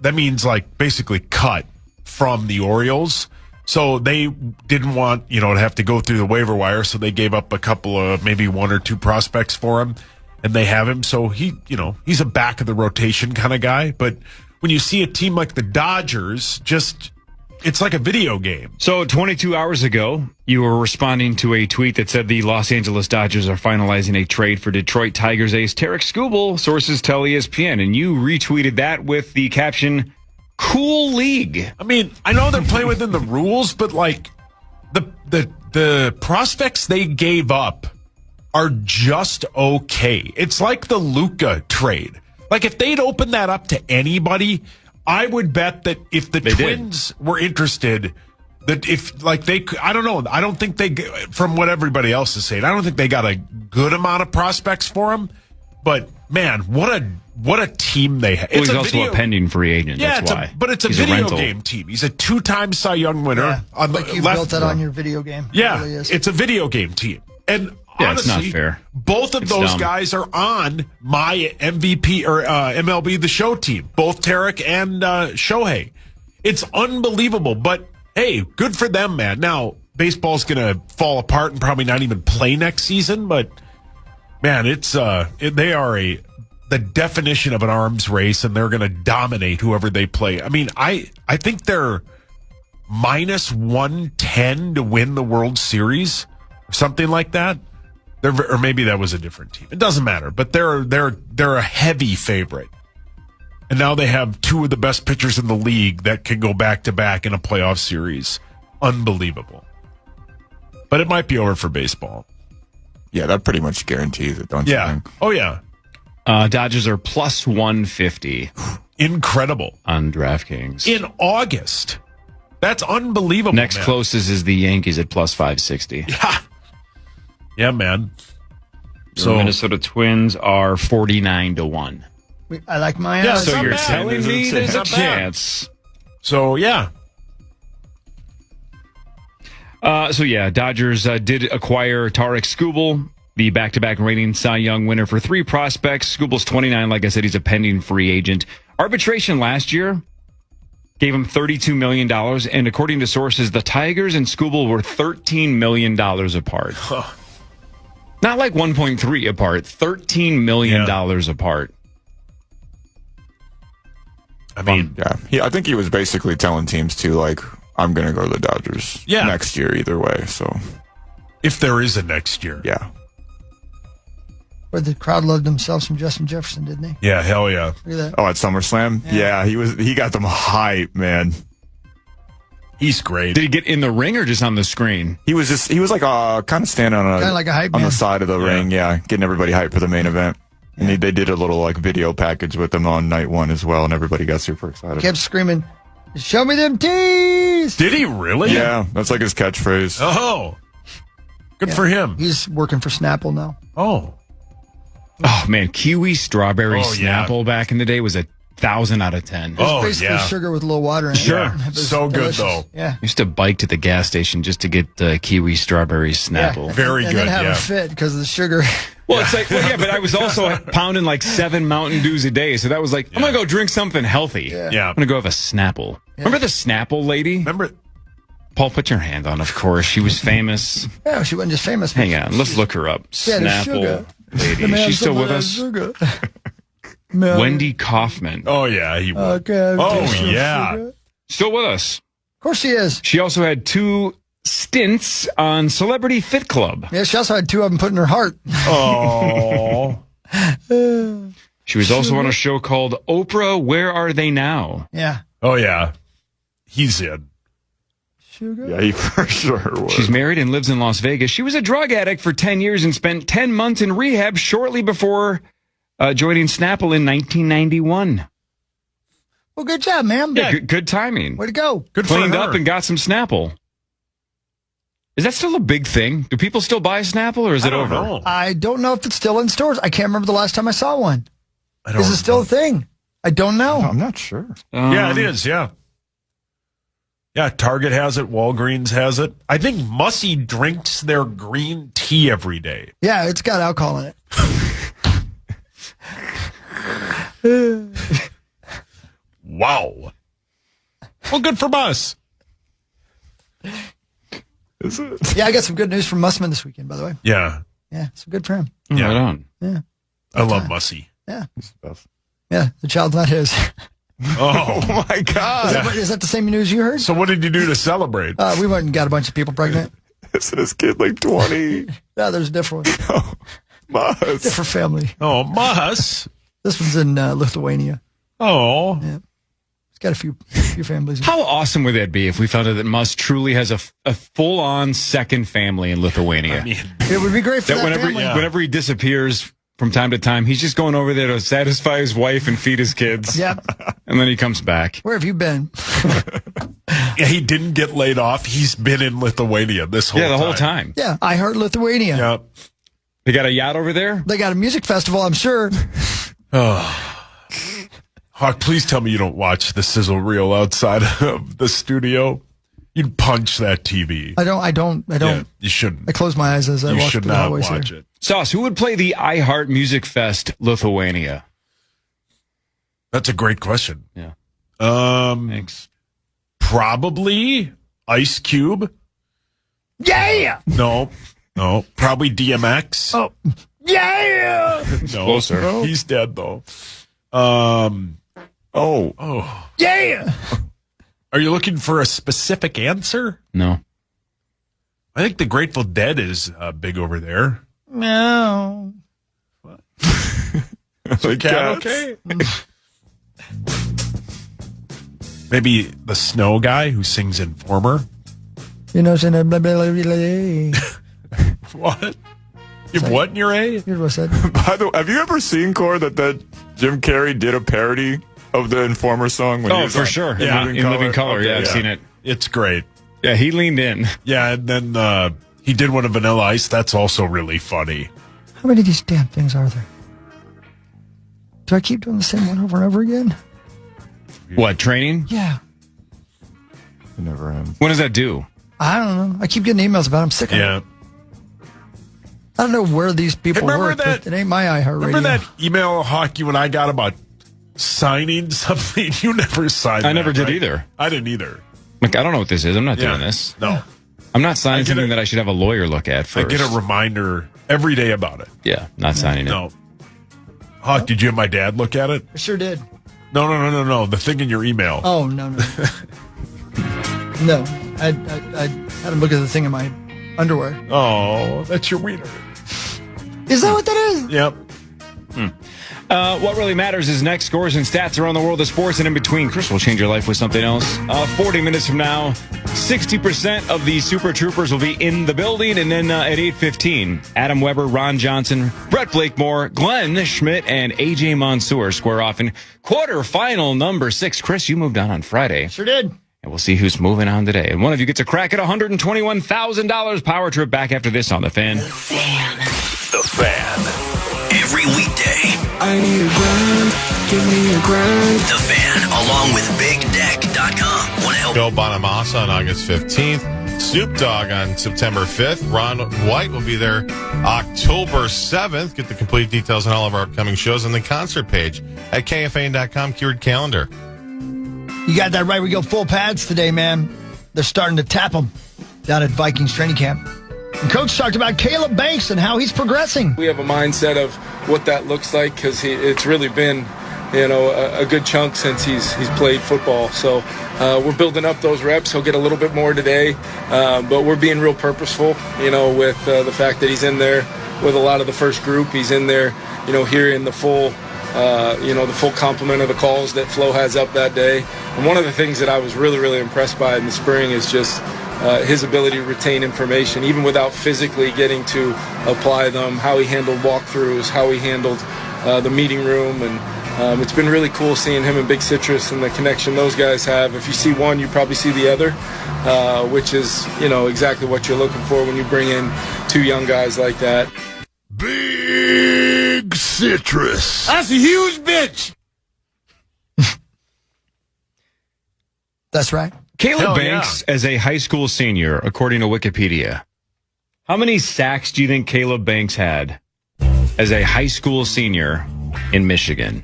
that means like basically cut from the Orioles. So they didn't want, to have to go through the waiver wire. So they gave up a couple of maybe 1 or 2 prospects for him, and they have him. So he's a back of the rotation kind of guy. But when you see a team like the Dodgers, it's like a video game. So 22 hours ago, you were responding to a tweet that said the Los Angeles Dodgers are finalizing a trade for Detroit Tigers ace Tarek Skubal, sources tell ESPN, and you retweeted that with the caption, "Cool league." I mean, I know they're playing within the rules, but like the prospects they gave up are just okay. It's like the Luka trade. Like if they'd opened that up to anybody, I would bet that if the Twins were interested, that I don't know. I don't think from what everybody else is saying, I don't think they got a good amount of prospects for him. But man, what a team they have. Well, he's also a pending free agent. Yeah, that's why. But it's a video game team. He's a 2-time Cy Young winner. Yeah, like you built that on your video game. Yeah, it really is. It's a video game team. And yeah, honestly, it's not fair. Both of those guys are on my MVP or MLB The Show team. Both Tarek and Shohei. It's unbelievable. But hey, good for them, man. Now baseball's going to fall apart and probably not even play next season. But Man, they are the definition of an arms race, and they're going to dominate whoever they play. I mean, I think they're minus 110 to win the World Series or something like that. Or maybe that was a different team. It doesn't matter, but they're a heavy favorite. And now they have two of the best pitchers in the league that can go back-to-back in a playoff series. Unbelievable. But it might be over for baseball. Yeah, that pretty much guarantees it, don't you think? Oh, yeah. Dodgers are plus 150. Incredible. On DraftKings. In August. That's unbelievable, Next closest is the Yankees at plus 560. Yeah. Yeah, man. So Minnesota Twins are 49 to 1. I like my odds. So you're telling me there's a chance. So, yeah. Dodgers did acquire Tarek Skubal, the back-to-back reigning Cy Young winner, for 3 prospects. Skubal's 29. Like I said, he's a pending free agent. Arbitration last year gave him $32 million, and according to sources, the Tigers and Skubal were $13 million apart. Not like 1.3 apart, $13 million apart. I mean, I think he was basically telling teams to, like, I'm going to go to the Dodgers next year either way. So, if there is a next year. Yeah. Where the crowd loved themselves from Justin Jefferson, didn't they? Yeah, hell yeah. Look at that. Oh, at SummerSlam? Yeah, he got them hype, man. He's great. Did he get in the ring or just on the screen? He was like kind of standing on like a hype on man. the side of the ring, getting everybody hyped for the main event. And they did a little like video package with them on night 1 as well, and everybody got super excited. He kept screaming, "Show me them tees!" Did he really? Yeah, that's like his catchphrase. Oh, good for him. He's working for Snapple now. Oh man, kiwi strawberry Snapple back in the day was 1,000 out of 10. It's basically sugar with a little water in it. Sure. So delicious. Good, though. Yeah. I used to bike to the gas station just to get the kiwi strawberry Snapple. Yeah. Very and good, then have a fit because of the sugar. Well, it's like, but I was also pounding like 7 Mountain Dews a day. So that was like, I'm going to go drink something healthy. Yeah. I'm going to go have a Snapple. Yeah. Remember the Snapple lady? Remember? Paul, put your hand on, of course. She was famous. Yeah, she wasn't just famous. Hang on. Let's look her up. Snapple lady. Is she still with us? Wendy Kaufman. Oh, yeah, he was. Okay. Yeah. Still with us. Of course she is. She also had 2 stints on Celebrity Fit Club. Yeah, she also had 2 of them put in her heart. Oh. She was also on a show called Oprah, Where Are They Now? Yeah. Oh, yeah. He's in. Sugar? Yeah, he for sure was. She's married and lives in Las Vegas. She was a drug addict for 10 years and spent 10 months in rehab shortly before joining Snapple in 1991. Well, good job, man. Yeah, good timing. Way to go. Good Cleaned for her. up and got some Snapple. Is that still a big thing? Do people still buy Snapple, or is it over? Know. I don't know if it's still in stores. I can't remember the last time I saw one. Is it still a thing? I don't know. I'm not sure. Yeah, it is, yeah. Yeah, Target has it. Walgreens has it. I think Mussy drinks their green tea every day. Yeah, it's got alcohol in it. Wow. Well, good for us. Is it? Yeah, I got some good news from Mussman this weekend, by the way. Yeah. Yeah, some good for him. Yeah. Right on. Yeah. I love Mussy. Yeah. He's the best. Yeah, the child's not his. Oh, my God. Is that the same news you heard? So what did you do to celebrate? We went and got a bunch of people pregnant. Isn't this kid like 20? Yeah, there's a different one. Oh, Mas. Different family. Oh, Mas. This one's in Lithuania. Oh. Yeah. It's got a few families. How awesome would that be if we found out that Musk truly has a full-on second family in Lithuania? I mean, It would be great for that family. Whenever he disappears from time to time, he's just going over there to satisfy his wife and feed his kids. Yep. And then he comes back. Where have you been? yeah, he didn't get laid off. He's been in Lithuania this whole time. Yeah, the whole time. Yeah, I heard Lithuania. Yep. They got a yacht over there? They got a music festival, I'm sure. Oh. Hawk, please tell me you don't watch the sizzle reel outside of the studio. You'd punch that TV. I don't. Yeah, you shouldn't. I close my eyes as I You walk should through the not hallways watch here. it. Sauce, who would play the iHeart Music Fest Lithuania? That's a great question. Yeah. Thanks. Probably Ice Cube. Yeah. No. Probably DMX. Oh. Yeah. No, Closer. He's dead though. Yeah. Are you looking for a specific answer? No. I think the Grateful Dead is big over there. No. Is your cat okay? Maybe the Snow guy who sings Informer. You know, saying blah, blah, blah, blah. What? You have what in your A? Here's what I said. By the way, have you ever seen, Core, that Jim Carrey did a parody of the Informer song? When he was for on sure. In Living Color. Okay, Yeah, I've seen it. It's great. Yeah, he leaned in. Yeah, and then he did one of Vanilla Ice. That's also really funny. How many of these damn things are there? Do I keep doing the same one over and over again? What, training? Yeah. It never ends. What does that do? I don't know. I keep getting emails about it. I'm sick of it. Yeah. I don't know where these people Remember work, that- but it ain't my iHeartRadio. Remember that email, Hockey, when I got about signing something? You never signed I never that, did right? either. I didn't either. Like, I don't know what this is. I'm not Yeah. doing this. No. I'm not signing I get something it. that I should have a lawyer look at first. I get a reminder every day about it. Yeah, not signing it. No. Hawk, did you have my dad look at it? I sure did. No. The thing in your email. Oh, no. No. I had him look at the thing in my underwear. Oh, that's your wiener. Is that what that is? Yep. What really matters is next, scores and stats around the world of sports, and in between, Chris will change your life with something else. 40 minutes from now, 60% of the Super Troopers will be in the building, and then at 8:15, Adam Weber, Ron Johnson, Brett Blakemore, Glenn Schmidt, and AJ Mansour square off in quarterfinal number 6. Chris, you moved on Friday. Sure did. And we'll see who's moving on today. And one of you gets a crack at $121,000 power trip back after this on The Fan. The Fan. Every weekday. I need a grind. Give me a grind. The Fan, along with BigDeck.com. Want to help? Joe Bonamassa on August 15th. Snoop Dogg on September 5th. Ron White will be there October 7th. Get the complete details on all of our upcoming shows on the concert page at KFAN.com, keyword calendar. You got that right. We go full pads today, man. They're starting to tap them down at Vikings training camp. And Coach talked about Caleb Banks and how he's progressing. We have a mindset of what that looks like because it's really been, a good chunk since he's played football. So we're building up those reps. He'll get a little bit more today, but we're being real purposeful, with the fact that he's in there with a lot of the first group. He's in there, hearing the full the full complement of the calls that Flo has up that day. And one of the things that I was really, really impressed by in the spring is just his ability to retain information, even without physically getting to apply them, how he handled walkthroughs, how he handled the meeting room. And it's been really cool seeing him and Big Citrus and the connection those guys have. If you see one, you probably see the other, which is, exactly what you're looking for when you bring in two young guys like that. Big Citrus. That's a huge bitch. That's right. Caleb Banks, as a high school senior, according to Wikipedia, how many sacks do you think Caleb Banks had as a high school senior in Michigan?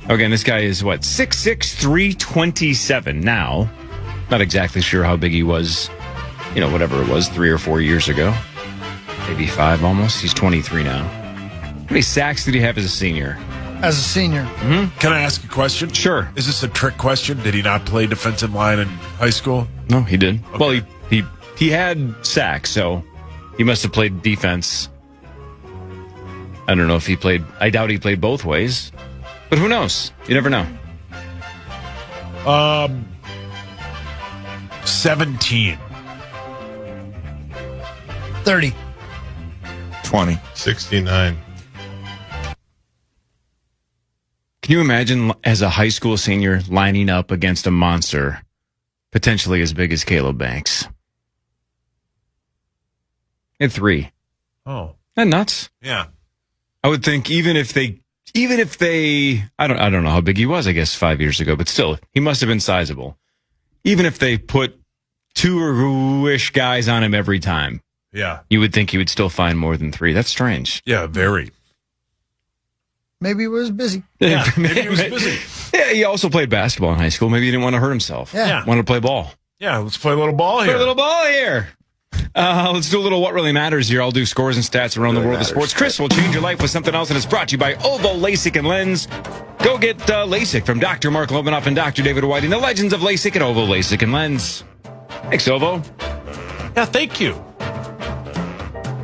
Again, this guy is, 6'6", 327 now. Not exactly sure how big he was, whatever it was, 3 or 4 years ago. Maybe 5 almost. He's 23 now. How many sacks did he have as a senior? As a senior. Mm-hmm. Can I ask a question? Sure. Is this a trick question? Did he not play defensive line in high school? No, he did. Okay. Well, he had sacks, so he must have played defense. I don't know if he played. I doubt he played both ways. But who knows? You never know. 17. 30. 20. 69. Can you imagine as a high school senior lining up against a monster potentially as big as Caleb Banks? At 3. Oh. Isn't that nuts? Yeah. I would think even if they I don't know how big he was, I guess 5 years ago, but still, he must have been sizable. Even if they put 2-ish guys on him every time. Yeah. You would think he would still find more than 3. That's strange. Yeah, very. Maybe he was busy. Yeah, maybe he was busy. Yeah, he also played basketball in high school. Maybe he didn't want to hurt himself. Yeah. Wanted to play ball. Yeah, let's play a little ball Play here. a little ball here. Let's do a little What Really Matters here. I'll do scores and stats around the world of sports. Chris will change your life with something else, and it's brought to you by Ovo LASIK and Lens. Go get LASIK from Dr. Mark Lobanoff and Dr. David Whiting, the legends of LASIK at Ovo LASIK and Lens. Thanks, Ovo. Yeah, thank you.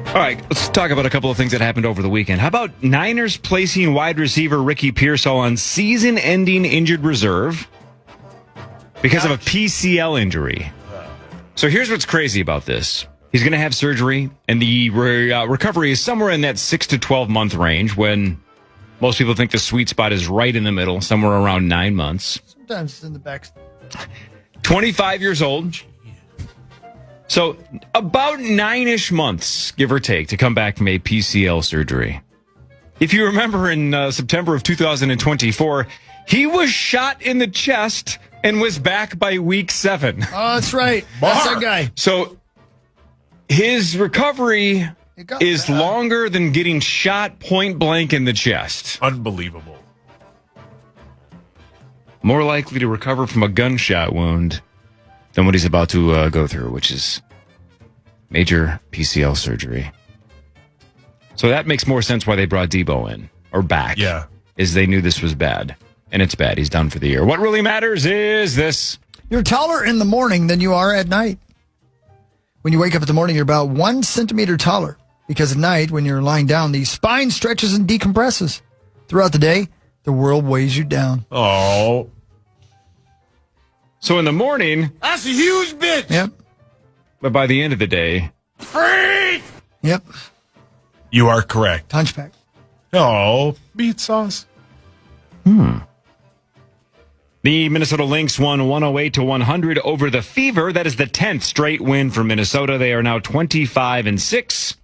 All right, let's talk about a couple of things that happened over the weekend. How about Niners placing wide receiver Ricky Pearsall on season-ending injured reserve because of a PCL injury? So here's what's crazy about this. He's going to have surgery, and the recovery is somewhere in that 6 to 12-month range, when most people think the sweet spot is right in the middle, somewhere around 9 months. Sometimes it's in the back. 25 years old. So about 9-ish months, give or take, to come back from a PCL surgery. If you remember in September of 2024, he was shot in the chest and was back by week 7. Oh, that's right. That's that guy. So his recovery is bad. longer than getting shot point blank in the chest. Unbelievable. More likely to recover from a gunshot wound than what he's about to go through, which is major PCL surgery. So that makes more sense why they brought Debo in, or back. Yeah. Is they knew this was bad. And it's bad. He's done for the year. What really matters is this. You're taller in the morning than you are at night. When you wake up in the morning, you're about 1 centimeter taller. Because at night, when you're lying down, the spine stretches and decompresses. Throughout the day, the world weighs you down. Oh. So in the morning, That's a huge bitch. Yep. but by the end of the day, Freak. Yep. You are correct. Hunchback. Oh, meat sauce. the Minnesota Lynx won 108-100 over the Fever. That is the 10th straight win for Minnesota. They are now 25-6.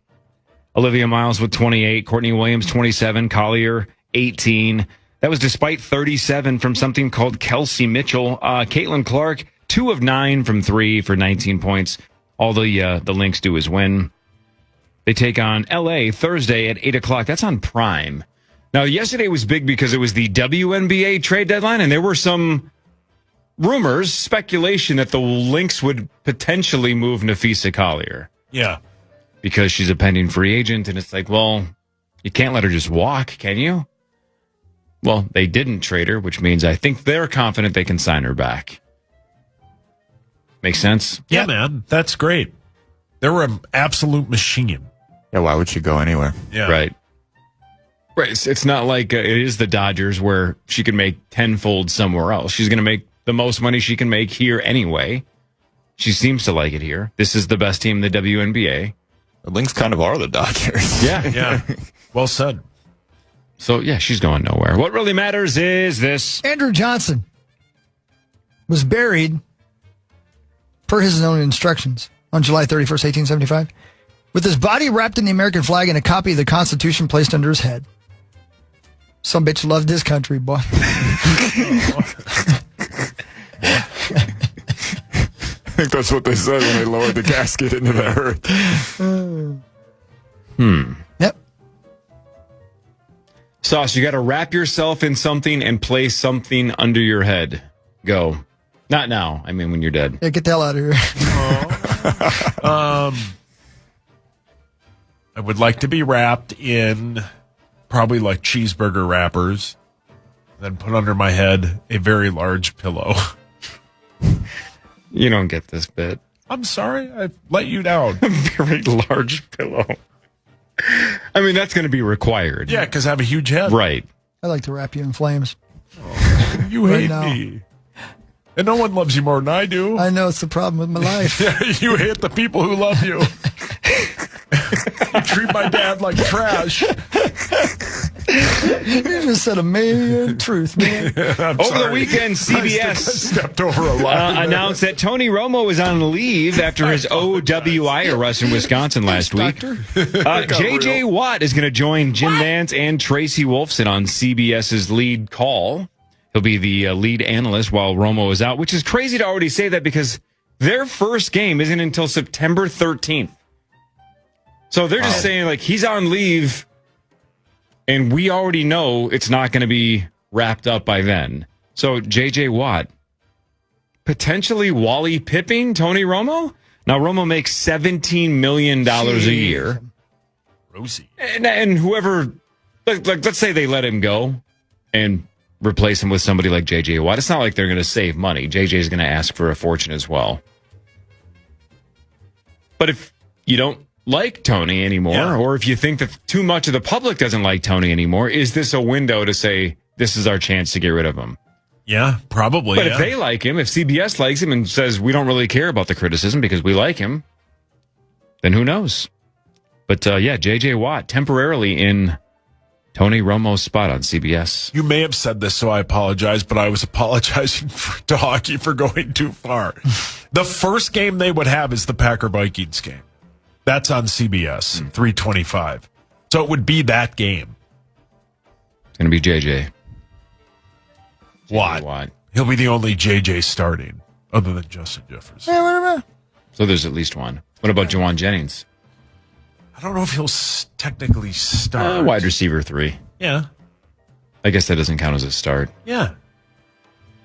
Olivia Miles with 28, Courtney Williams 27, Collier 18. That was despite 37 from something called Kelsey Mitchell. Caitlin Clark, 2 of 9 from 3 for 19 points. All the Lynx do is win. They take on L.A. Thursday at 8 o'clock. That's on Prime. Now, yesterday was big because it was the WNBA trade deadline, and there were some rumors, speculation that the Lynx would potentially move Nafisa Collier. Yeah. Because she's a pending free agent, and it's like, well, you can't let her just walk, can you? Well, they didn't trade her, which means I think they're confident they can sign her back. Make sense? Yeah, man. That's great. They were an absolute machine. Yeah, why would she go anywhere? Yeah. Right. Right. It's not like it is the Dodgers where she can make tenfold somewhere else. She's going to make the most money she can make here anyway. She seems to like it here. This is the best team in the WNBA. The Lynx kind of are the Dodgers. Yeah. Yeah. Well said. So, yeah, she's going nowhere. What really matters is this. Andrew Johnson was buried per his own instructions on July 31st, 1875, with his body wrapped in the American flag and a copy of the Constitution placed under his head. Some bitch loved his country, boy. I think that's what they said when they lowered the casket into the earth. Yep. Sauce, you got to wrap yourself in something and place something under your head. Go. Not now. I mean, when you're dead. Yeah, get the hell out of here. I would like to be wrapped in probably like cheeseburger wrappers, then put under my head a very large pillow. You don't get this bit. I'm sorry, I let you down. A very large pillow. I mean, that's going to be required. Yeah, because I have a huge head. Right. I'd like to wrap you in flames. You Right hate now. me. And no one loves you more than I do. I know it's the problem with my life. Yeah, you hate the people who love you. You treat my dad like trash. You just said a million truth, man. Over the weekend, CBS I stepped over a line. announced that Tony Romo is on leave after his OWI arrest in Wisconsin last week. J.J. Watt is going to join Jim Nantz and Tracy Wolfson on CBS's lead call. He'll be the lead analyst while Romo is out, which is crazy to already say that because their first game isn't until September 13th. So they're just saying, like, he's on leave, and we already know it's not going to be wrapped up by then. So J.J. Watt, potentially Wally Pipping Tony Romo? Now, Romo makes $17 million a year. Rosie. And whoever, let's say they let him go and replace him with somebody like J.J. Watt. It's not like they're going to save money. J.J. is going to ask for a fortune as well. But if you don't like Tony anymore, or if you think that too much of the public doesn't like Tony anymore, is this a window to say this is our chance to get rid of him? Yeah, probably. But if they like him, if CBS likes him and says we don't really care about the criticism because we like him, then who knows? But J.J. Watt temporarily in Tony Romo's spot on CBS. You may have said this, so I apologize, but I was apologizing to hockey for going too far. The first game they would have is the Packer-Vikings game. That's on CBS, 325. So it would be that game. It's going to be J.J. Watt. He'll be the only JJ starting, other than Justin Jefferson. So there's at least one. What about Juwan Jennings? I don't know if he'll technically start. Wide receiver 3. Yeah. I guess that doesn't count as a start. Yeah.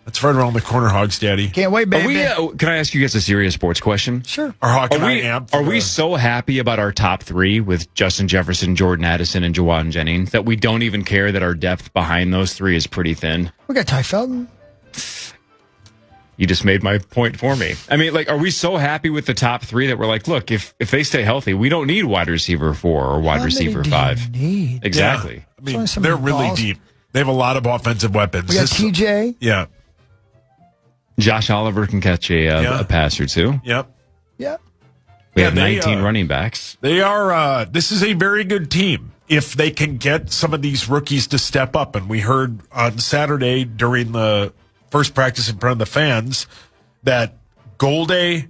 That's right around the corner, Hogs Daddy. Can't wait, baby. Can I ask you guys a serious sports question? Sure. Are we so happy about our top 3 with Justin Jefferson, Jordan Addison, and Juwan Jennings that we don't even care that our depth behind those 3 is pretty thin? We got Ty Felton. You just made my point for me. I mean, are we so happy with the top 3 that we're like, look, if they stay healthy, we don't need wide receiver 4 or wide receiver 5. Exactly. Yeah. I mean, they're really deep. They have a lot of offensive weapons. We got TJ. Yeah. Josh Oliver can catch a pass or 2. Yep. Yeah. We have 19 running backs. They are, this is a very good team if they can get some of these rookies to step up. And we heard on Saturday during the first practice in front of the fans that Golday,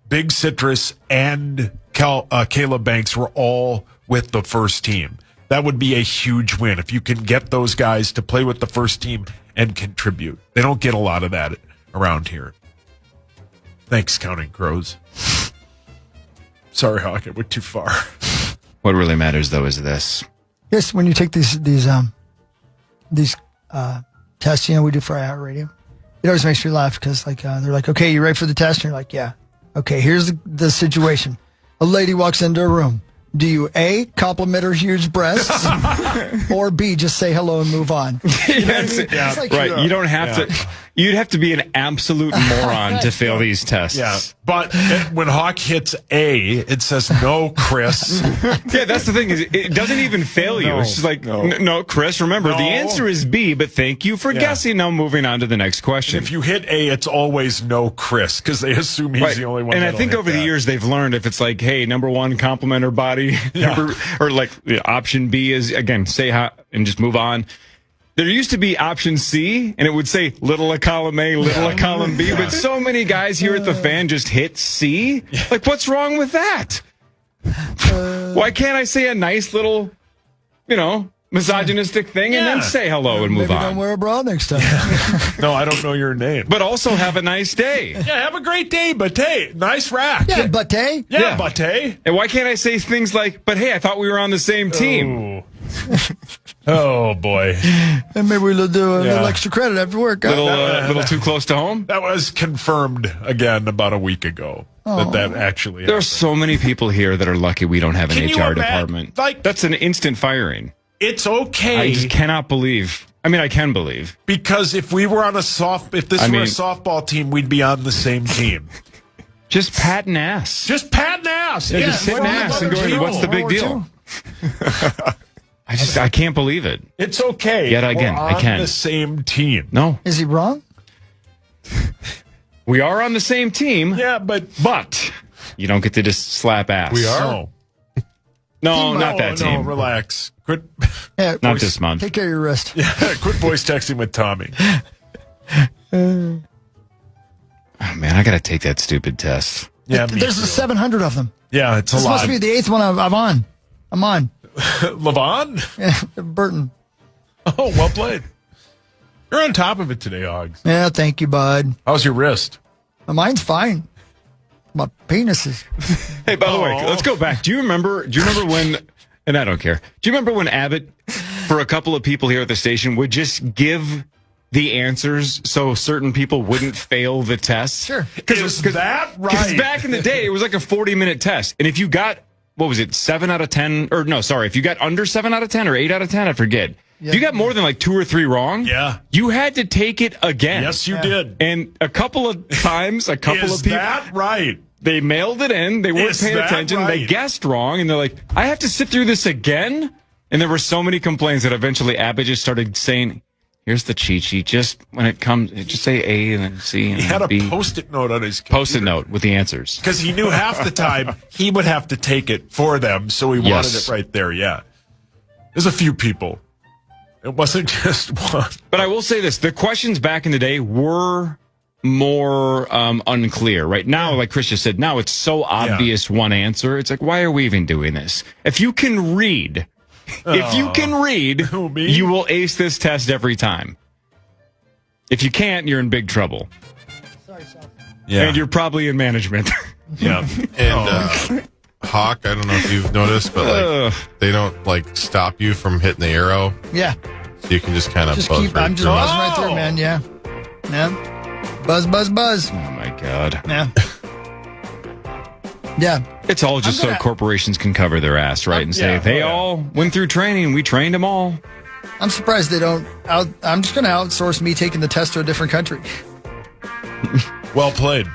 Big Citrus, and Caleb Banks were all with the first team. That would be a huge win if you can get those guys to play with the first team and contribute. They don't get a lot of that around here. Thanks, Counting Crows. Sorry, Hawk, I went too far. What really matters, though, is this. Yes, when you take these tests, we do for iHeartRadio, it always makes me laugh because they're like, okay, you ready for the test? And you're like, yeah. Okay, here's the situation. A lady walks into a room. Do you A, compliment her huge breasts, or B, just say hello and move on? You know what I mean? Right. You don't have to. You'd have to be an absolute moron to fail these tests. Yeah. But when Hawk hits A, it says no, Chris. Yeah, that's the thing. Is it doesn't even fail you. It's just like, no, Chris, remember, the answer is B, but thank you for guessing. Now moving on to the next question. And if you hit A, it's always no, Chris, because they assume he's the only one. And I think over the years they've learned if it's like, hey, number 1, compliment her body, or option B is, again, say hi and just move on. There used to be option C, and it would say little a column A, little a column B, but so many guys here at the Fan just hit C. Like, what's wrong with that? Why can't I say a nice little, misogynistic thing and then say hello and move on? Don't wear a bra next time. No, I don't know your name. But also have a nice day. Yeah, have a great day, Bate. Nice rack. Yeah, Bate. Yeah, Bate. And why can't I say things like, but hey, I thought we were on the same team? Oh, boy. And maybe we'll do a little extra credit after work. A little too close to home? That was confirmed again about a week ago. That actually There are so many people here that are lucky we don't have an HR department. That's an instant firing. It's okay. I just cannot believe. I mean, I can believe. Because if we were on if this were a softball team, we'd be on the same team. Just patting ass. Just patting ass. Yeah, just sitting ass and going, what's the big deal? I can't believe it. It's okay. Yet again, I can. On the same team. No. Is he wrong? We are on the same team. Yeah, but you don't get to just slap ass. We are. No, not that team. No, relax. Quit. Yeah, not this month. Take care of your wrist. Yeah, quit voice texting with Tommy. Oh man, I gotta take that stupid test. Yeah, there's 700 of them. Yeah, it's a lot. This must be the 8th one I'm on. I'm on. Levon? Yeah, Burton. Oh, well played. You're on top of it today, Hogs. Yeah, thank you, bud. How's your wrist? Mine's fine. My penis is. Hey, by the way, let's go back. Do you remember when, and I don't care, do you remember when Abbott, for a couple of people here at the station, would just give the answers so certain people wouldn't fail the test. Sure. Is that right? Because back in the day, it was like a 40-minute test. And if you got, what was it, 7 out of 10? Or no, sorry, if you got under 7 out of 10 or 8 out of 10, I forget. Yeah. If you got more than like 2 or 3 wrong, you had to take it again. Yes, you did. And a couple of times, a couple of people. Is that right? They mailed it in. They weren't paying attention. Right? They guessed wrong. And they're like, I have to sit through this again? And there were so many complaints that eventually Abbott just started saying, here's the cheat sheet. Just when it comes, just say A and then C and he had B. a Post-it note on his computer. Post-it note with the answers. Because he knew half the time he would have to take it for them, so he wanted it right there, There's a few people. It wasn't just one. But I will say this. The questions back in the day were more unclear. Right now, like Chris just said, now it's so obvious one answer. It's like, why are we even doing this? If you can read... If you can read, you will ace this test every time. If you can't, you're in big trouble. Sorry, Sal. Yeah. And you're probably in management. Yeah. And Hawk, I don't know if you've noticed, but they don't like stop you from hitting the arrow. Yeah. So you can just kind of buzz right I'm just through. buzzing right through, man. Yeah. Buzz, buzz, buzz. Oh, my God. Yeah. Yeah. It's all just so corporations can cover their ass, right? And say, if they all went through training, we trained them all. I'm surprised they don't. I'm just going to outsource me taking the test to a different country. Well played.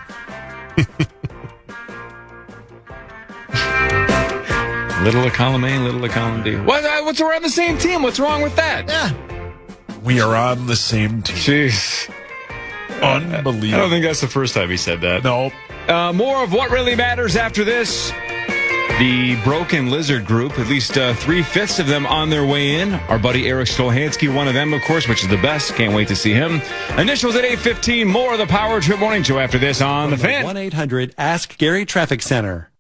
Little of column A, little of column D. What's we're on the same team? What's wrong with that? Yeah. We are on the same team. Jeez. Unbelievable. I don't think that's the first time he said that. No. More of what really matters after this. The Broken Lizard Group, at least 3/5 of them on their way in. Our buddy Eric Stolhansky, one of them, of course, which is the best. Can't wait to see him. Initials at 8:15. More of the Power Trip Morning Show after this on The Fan. 1-800-ASK-GARY Traffic Center.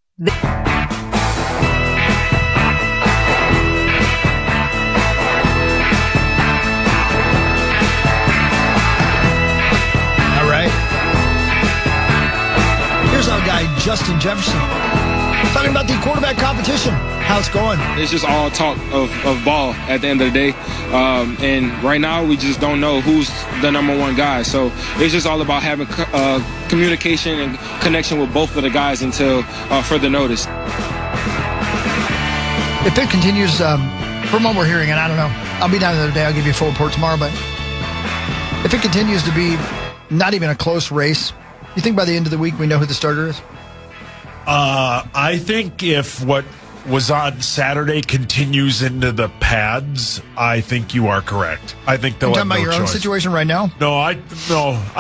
Here's our guy, Justin Jefferson, talking about the quarterback competition. How it's going. It's just all talk of ball at the end of the day. And right now, we just don't know who's the number one guy. So it's just all about having communication and connection with both of the guys until further notice. If it continues, from what we're hearing, and I don't know, I'll be down the other day, I'll give you a full report tomorrow, but if it continues to be not even a close race, you think by the end of the week we know who the starter is? I think if what was on Saturday continues into the pads, I think you are correct. I think they'll have no choice. You're talking about your own situation right now? No, I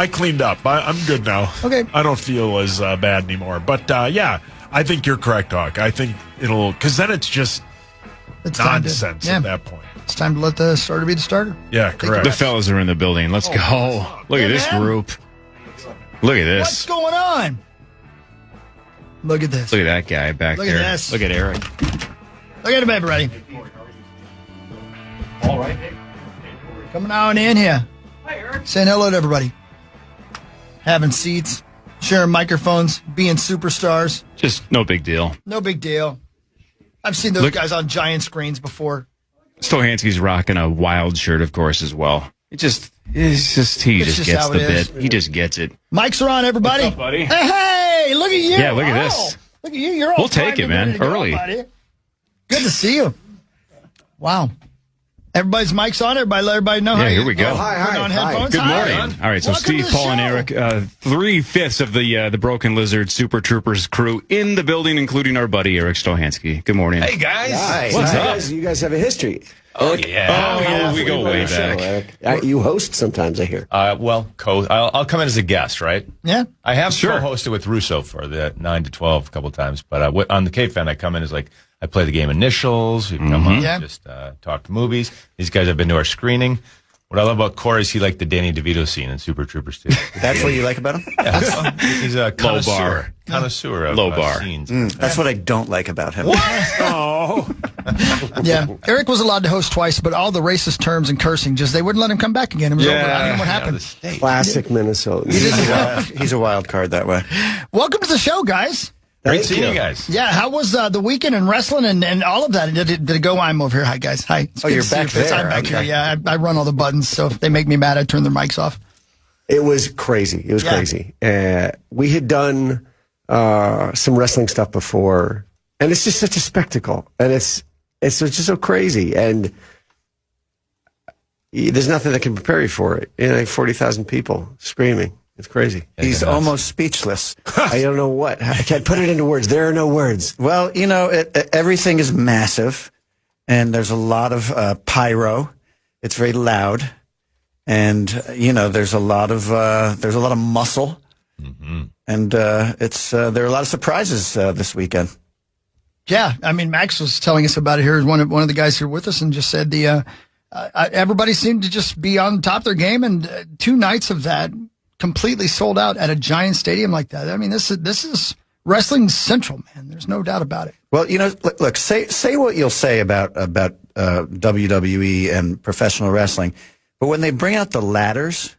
cleaned up. I'm good now. Okay. I don't feel as bad anymore. But, yeah, I think you're correct, Hawk. I think it'll, because then it's just nonsense at that point. It's time to let the starter be the starter. Yeah, correct. The fellas are in the building. Let's go. Look at this group. Look at this. What's going on? Look at this. Look at that guy back there. Look at this. Look at Eric. Look at him, everybody. All right. Coming on in here. Hi, Eric. Saying hello to everybody. Having seats, sharing microphones, being superstars. Just no big deal. No big deal. I've seen those guys on giant screens before. Stohansky's rocking a Wild shirt, of course, as well. He just gets the bit. He just gets it. Mics are on, everybody. What's up, buddy? Hey, look at you. Yeah, look at this. Look at you. You're all We'll take it, man. Early. Good to see you. Wow. Everybody's mics on. Everybody let everybody know. Yeah, here we go. Hi. On headphones. Good morning. All right, so welcome Steve, Paul, and Eric, 3/5 of the Broken Lizard Super Troopers crew in the building, including our buddy Eric Stohansky. Good morning. Hey guys. Hi. What's up? You guys have a history. Oh yeah. We go way back. You host sometimes, I hear. I'll come in as a guest, right? Yeah. I have co-hosted with Russo for the 9 to 12 a couple times, but on the KFAN I come in as I play the game Initials. You come on, just talk movies. These guys have been to our screening. What I love about Corey is he liked the Danny DeVito scene in Super Troopers too. That's what you like about him? Yeah, he's a connoisseur of scenes. That's what I don't like about him. Oh. Yeah. Eric was allowed to host twice, but all the racist terms and cursing, they wouldn't let him come back again. It was over. I don't know what happened. Classic Minnesota. He's a wild card that way. Welcome to the show, guys. Great seeing you guys. Yeah, how was the weekend in wrestling and all of that? Did it go? I'm over here. Hi, guys. Hi. Oh, you're back there. I'm back here. Yeah, I run all the buttons, so if they make me mad, I turn their mics off. It was crazy. It was crazy. We had done some wrestling stuff before, and it's just such a spectacle, and it's just so crazy, and there's nothing that can prepare you for it. 40,000 people screaming. It's crazy. He's almost speechless. I don't know what. I can't put it into words. There are no words. Well, everything is massive, and there's a lot of pyro. It's very loud, and there's a lot of muscle, and there are a lot of surprises this weekend. Yeah, I mean, Max was telling us about it here. One of the guys here with us, and just said everybody seemed to just be on top of their game, and 2 nights of that completely sold out at a giant stadium like that. I mean, this is wrestling central, man. There's no doubt about it. Well, look, say what you'll say about WWE and professional wrestling, but when they bring out the ladders,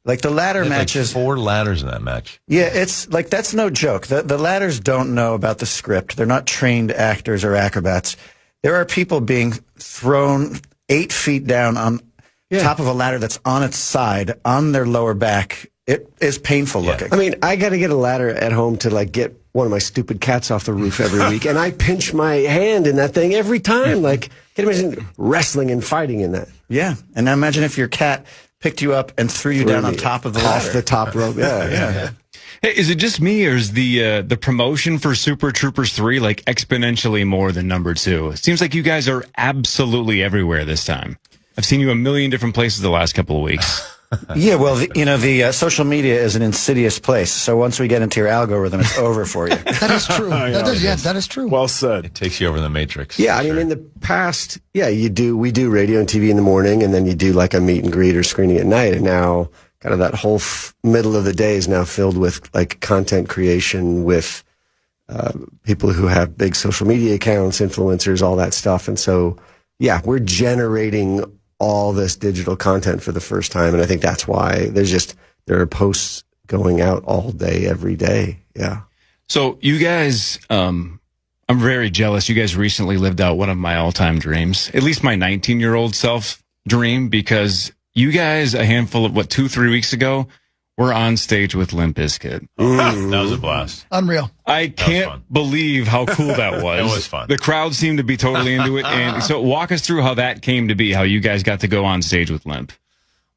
like the ladder matches, like 4 ladders in that match. Yeah, it's like that's no joke. The ladders don't know about the script. They're not trained actors or acrobats. There are people being thrown 8 feet down on top of a ladder that's on its side on their lower back. It is painful looking. I mean, I got to get a ladder at home to get one of my stupid cats off the roof every week, and I pinch my hand in that thing every time. Like, can you imagine wrestling and fighting in that? Yeah, and now imagine if your cat picked you up and threw you down on top of the ladder. Off the top rope. Yeah. Hey, is it just me, or is the promotion for Super Troopers 3 exponentially more than number 2? It seems like you guys are absolutely everywhere this time. I've seen you a million different places the last couple of weeks. Yeah, well, the social media is an insidious place. So once we get into your algorithm, it's over for you. That is true. That is true. Well said. It takes you over the matrix. Yeah, I mean, in the past, we do radio and TV in the morning, and then you do like a meet and greet or screening at night, and now kind of that whole middle of the day is now filled with content creation with people who have big social media accounts, influencers, all that stuff. And so, we're generating all this digital content for the first time, and I think that's why there are posts going out all day, every day. Yeah. So you guys, I'm very jealous. You guys recently lived out one of my all-time dreams, at least my 19-year-old self dream, because you guys, a handful of 2-3 weeks ago, were on stage with Limp Bizkit. That was a blast. Unreal. I can't believe how cool that was. It was fun. The crowd seemed to be totally into it. And so walk us through how that came to be, how you guys got to go on stage with Limp.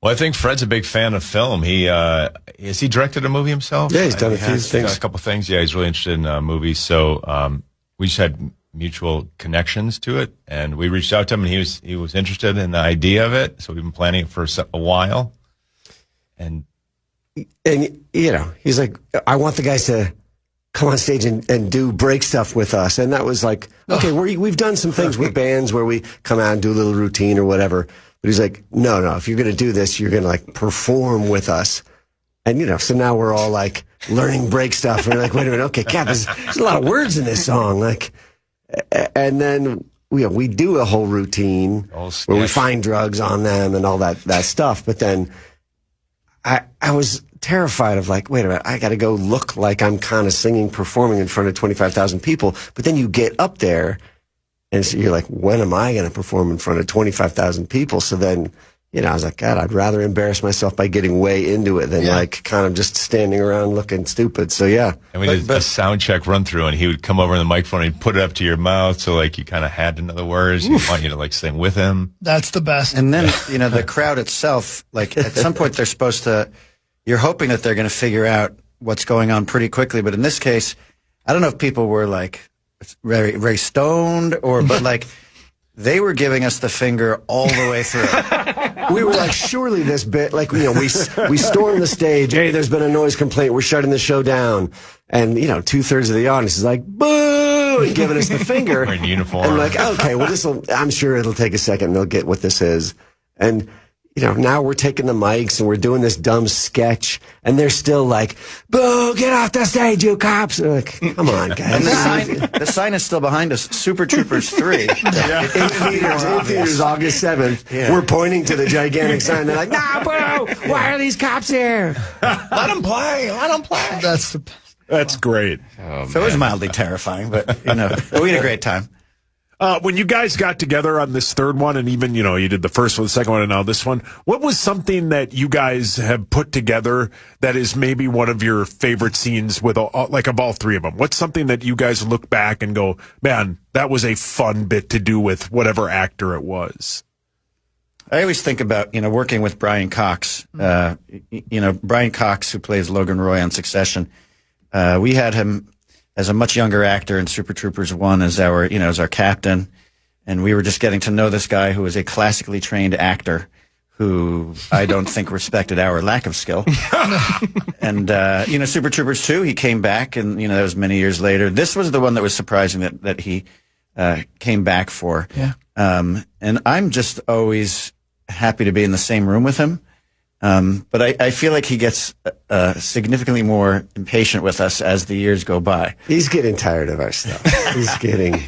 Well, I think Fred's a big fan of film. Has he directed a movie himself? Yeah, he's done a few things. A couple things. Yeah, he's really interested in movies. So we just had mutual connections to it, and we reached out to him, and he was interested in the idea of it. So we've been planning it for a while. And he's like, I want the guys to come on stage and do break stuff with us. And that was like, okay, we've done some things with bands where we come out and do a little routine or whatever. But he's like, no, if you're going to do this, you're going to perform with us. And, so now we're all learning break stuff. And we're like, wait a minute, okay, Cap, there's a lot of words in this song. And then we do a whole routine where we find drugs on them and all that stuff. But then I was terrified of wait a minute, I got to go look like I'm kind of singing, performing in front of 25,000 people. But then you get up there and so you're like, when am I going to perform in front of 25,000 people? So then, I was like, God, I'd rather embarrass myself by getting way into it than kind of just standing around looking stupid. So yeah. And we did a sound check run through, and he would come over in the microphone and he'd put it up to your mouth. So you kind of had to know the words. He want you to sing with him. That's the best. And then, the crowd itself, at some point they're supposed to, you're hoping that they're going to figure out what's going on pretty quickly. But in this case, I don't know if people were very, very stoned but they were giving us the finger all the way through. We were like, surely this bit, we stormed the stage. Hey, there's been a noise complaint. We're shutting the show down. And, 2/3 of the audience is like, boo, and giving us the finger. We're in uniform. And like, okay, well, I'm sure it'll take a second and they'll get what this is. And, now we're taking the mics and we're doing this dumb sketch, and they're still like, boo, get off the stage, you cops. And like, come on, guys. And the sign is still behind us, Super Troopers 3. In theaters, August 7th. Yeah. We're pointing to the gigantic sign. They're like, nah, boo, why are these cops here? Let them play. That's the That's great. So it was mildly terrifying, but we had a great time. When you guys got together on this third one, and even, you did the first one, the second one, and now this one, what was something that you guys have put together that is maybe one of your favorite scenes of all three of them? What's something that you guys look back and go, man, that was a fun bit to do with whatever actor it was? I always think about, working with Brian Cox. Brian Cox, who plays Logan Roy on Succession. We had him as a much younger actor in Super Troopers 1 as our captain. And we were just getting to know this guy who was a classically trained actor who I don't think respected our lack of skill. And, Super Troopers 2, he came back and, that was many years later. This was the one that was surprising that he came back for. Yeah. And I'm just always happy to be in the same room with him. But I feel like he gets significantly more impatient with us as the years go by. He's getting tired of our stuff. He's getting...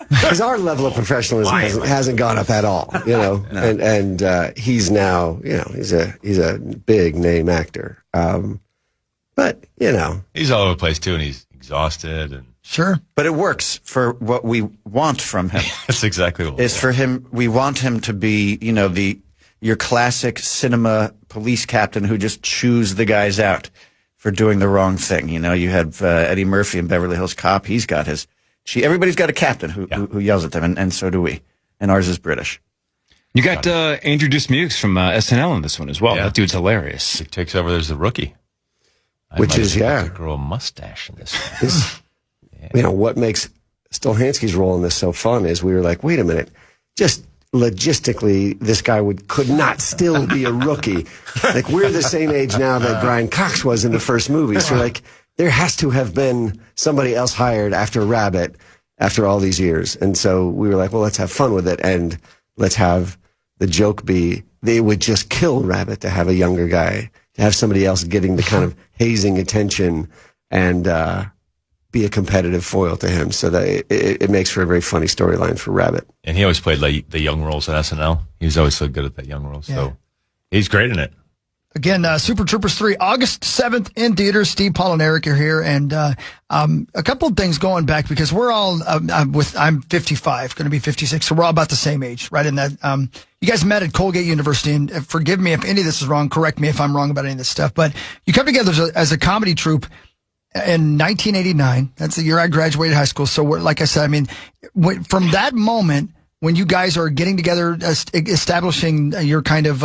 Because our level of professionalism hasn't gone up at all, No. And he's now, he's a big name actor. But, He's all over the place, too, and he's exhausted. And Sure. But it works for what we want from him. That's exactly what Is for him, we want him to be, your classic cinema police captain who just chews the guys out for doing the wrong thing. You have Eddie Murphy in Beverly Hills Cop. He's got everybody's got a captain who yells at them, and so do we. And ours is British. You got Andrew Dismukes from SNL in this one as well. Yeah. That dude's hilarious. He takes over as the rookie. Which is, grow a mustache in this one. What makes Stolhansky's role in this so fun is we were like, wait a minute, just logistically, this guy could not still be a rookie. Like, we're the same age now that Brian Cox was in the first movie. So, there has to have been somebody else hired after Rabbit after all these years. And so we were like, well, let's have fun with it. And let's have the joke be they would just kill Rabbit to have a younger guy, to have somebody else getting the kind of hazing attention and be a competitive foil to him, so that it makes for a very funny storyline for Rabbit. And he always played the young roles at SNL. He was always so good at that young role. Yeah. So he's great in it. Again, Super Troopers 3, August 7th in theaters. Steve, Paul, and Eric are here. And a couple of things going back, because we're all, I'm 55, going to be 56, so we're all about the same age, right? In that, you guys met at Colgate University, and forgive me if any of this is wrong, correct me if I'm wrong about any of this stuff, but you come together as a comedy troupe in 1989. That's the year I graduated high school. So like I said, from that moment, when you guys are getting together, establishing your kind of,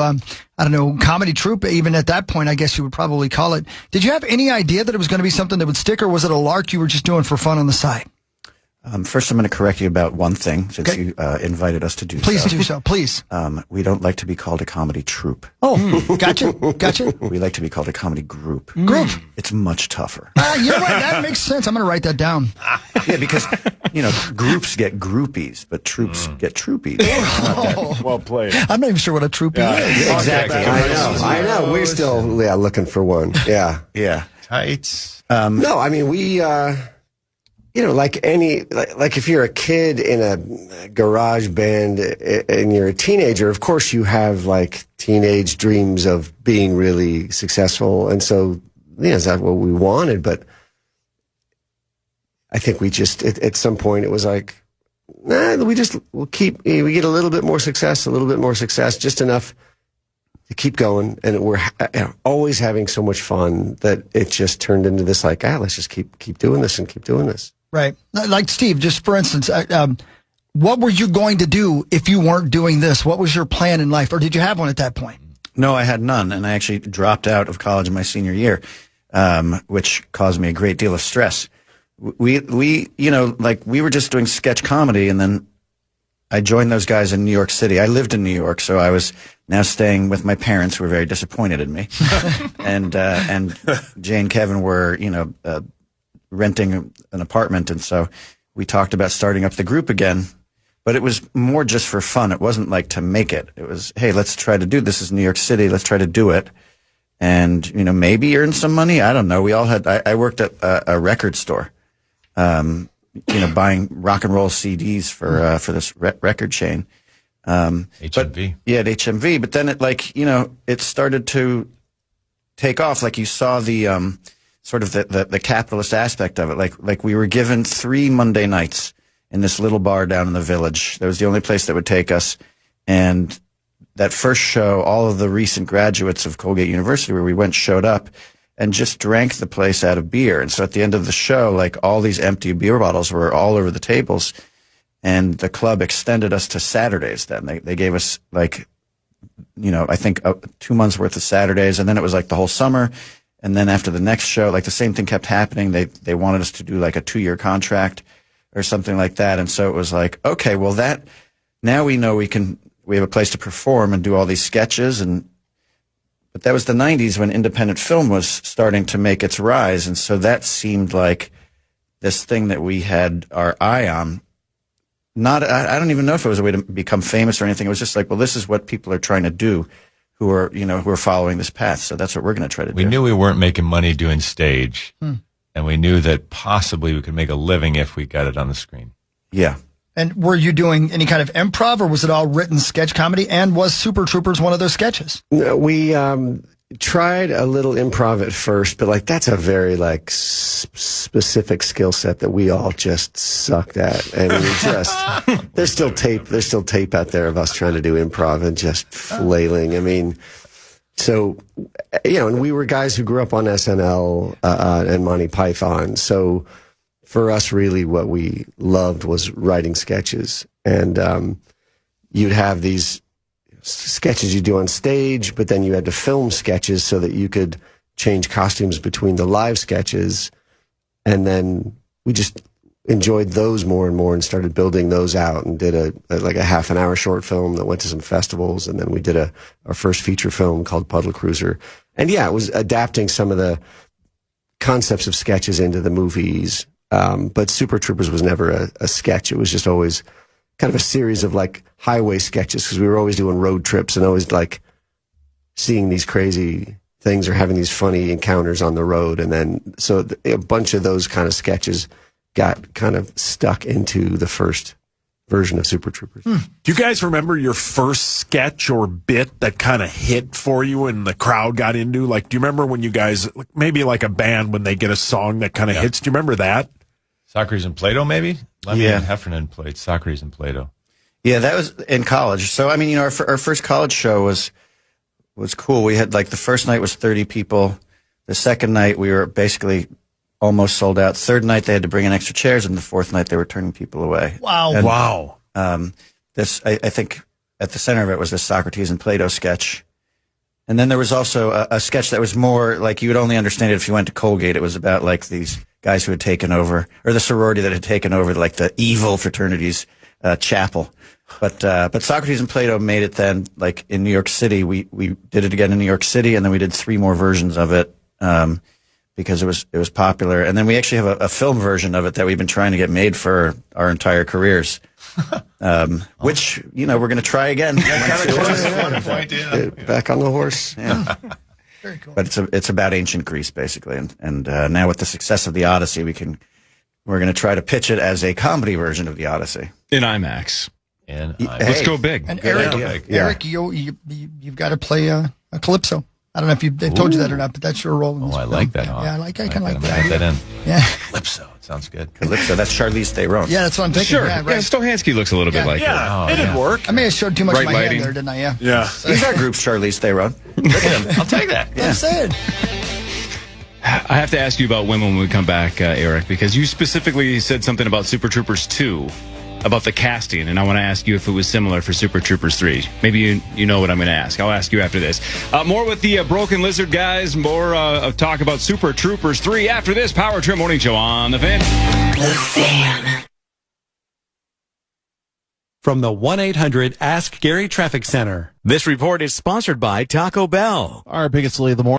comedy troupe, even at that point, I guess you would probably call it. Did you have any idea that it was going to be something that would stick, or was it a lark you were just doing for fun on the side? First, I'm going to correct you about one thing, since you invited us to do Please do so, please. We don't like to be called a comedy troupe. Oh, gotcha. We like to be called a comedy group. Group. It's much tougher. You're right, that makes sense. I'm going to write that down. Yeah, because, groups get groupies, but troops get troupies. Well played. I'm not even sure what a troop is. Exactly. I know. We're still looking for one. Yeah. Yeah. Tights. We... like if you're a kid in a garage band and you're a teenager, of course you have teenage dreams of being really successful. And so, is that what we wanted? But I think we just, at some point it was we get a little bit more success, just enough to keep going. And we're always having so much fun that it just turned into this let's just keep doing this and keep doing this. Right. Like Steve, just for instance, what were you going to do if you weren't doing this? What was your plan in life? Or did you have one at that point? No, I had none. And I actually dropped out of college in my senior year, which caused me a great deal of stress. We were just doing sketch comedy, and then I joined those guys in New York City. I lived in New York, so I was now staying with my parents, who were very disappointed in me. and Jay and Kevin were, renting an apartment, and so we talked about starting up the group again, but it was more just for fun. It wasn't to make it. It was, hey, let's try to do this. This is New York City. Let's try to do it. And, maybe earn some money. I don't know. We all had, I worked at a record store, buying rock and roll CDs for this record chain. HMV. At HMV. But then it it started to take off. You saw the, sort of the capitalist aspect of it. Like we were given 3 Monday nights in this little bar down in the Village. That was the only place that would take us. And that first show, all of the recent graduates of Colgate University where we went showed up and just drank the place out of beer. And so at the end of the show, like all these empty beer bottles were all over the tables. And the club extended us to Saturdays then. They gave us like, I think 2 months worth of Saturdays. And then it was like the whole summer. And then after the next show, like the same thing kept happening. They wanted us to do like a 2-year contract or something like that. And so it was like, okay, well now we know we have a place to perform and do all these sketches. But that was the 90s when independent film was starting to make its rise. And so that seemed like this thing that we had our eye on. I don't even know if it was a way to become famous or anything. It was just like, well, this is what people are trying to do who are following this path. So that's what we're going to try to do. We knew we weren't making money doing stage. And we knew that possibly we could make a living if we got it on the screen. Yeah. And were you doing any kind of improv, or was it all written sketch comedy? And was Super Troopers one of those sketches? No, we tried a little improv at first, but like that's a very like specific skill set that we all just sucked at, and we just there's still tape out there of us trying to do improv and just flailing. I mean. So, and we were guys who grew up on SNL and Monty Python. So, for us, really, what we loved was writing sketches. And you'd have these sketches you do on stage, but then you had to film sketches so that you could change costumes between the live sketches. And then we just enjoyed those more and more and started building those out and did a half an hour short film that went to some festivals. And then we did our first feature film called Puddle Cruiser. And yeah, it was adapting some of the concepts of sketches into the movies. But Super Troopers was never a sketch. It was just always kind of a series of like highway sketches because we were always doing road trips and always like seeing these crazy things or having these funny encounters on the road. And then, so a bunch of those kind of sketches got kind of stuck into the first version of Super Troopers. Do you guys remember your first sketch or bit that kind of hit for you and the crowd got into? Like, do you remember when you guys, maybe like a band, when they get a song that kind of hits? Do you remember that? Socrates and Plato, maybe? Lemmy and Heffernan played Socrates and Plato. Yeah, that was in college. So, I mean, our first college show was cool. We had like the first night was 30 people. The second night we were basically almost sold out. Third night they had to bring in extra chairs, and the fourth night they were turning people away. Wow! And, wow! I think at the center of it was the Socrates and Plato sketch, and then there was also a sketch that was more like you would only understand it if you went to Colgate. It was about like these guys who had taken over, or the sorority that had taken over, like the evil fraternity's chapel. But Socrates and Plato made it then, like in New York City. We did it again in New York City, and then we did 3 more versions of it. Because it was popular. And then we actually have a film version of it that we've been trying to get made for our entire careers, which, we're going to try again. Back on the horse. Yeah. Very cool. But it's about ancient Greece, basically. And now with the success of the Odyssey, we're going to try to pitch it as a comedy version of the Odyssey. In IMAX. Let's go big. And Eric, you've got to play a Calypso. I don't know if they've told you that or not, but that's your role in this film. I like that. Yeah, I kind of like that. Put that in. Yeah. Calypso. It sounds good. Calypso. That's Charlize Theron. Yeah, that's what I'm thinking. Sure. Yeah, right. Stohansky looks a little bit like her. It'd work. I may have showed too much Bright of my lighting. hand there, didn't I? Yeah. He's our group's Charlize Theron. Look at him. I'll take that. I'm saying. I have to ask you about women when we come back, Eric, because you specifically said something about Super Troopers 2, about the casting, and I want to ask you if it was similar for Super Troopers 3. Maybe you know what I'm going to ask. I'll ask you after this. More with the Broken Lizard guys, more talk about Super Troopers 3 after this Power Trip Morning Show on The Fan. The Fan. From the 1-800-ASK-GARY Traffic Center. This report is sponsored by Taco Bell. Our biggest lead of the morning.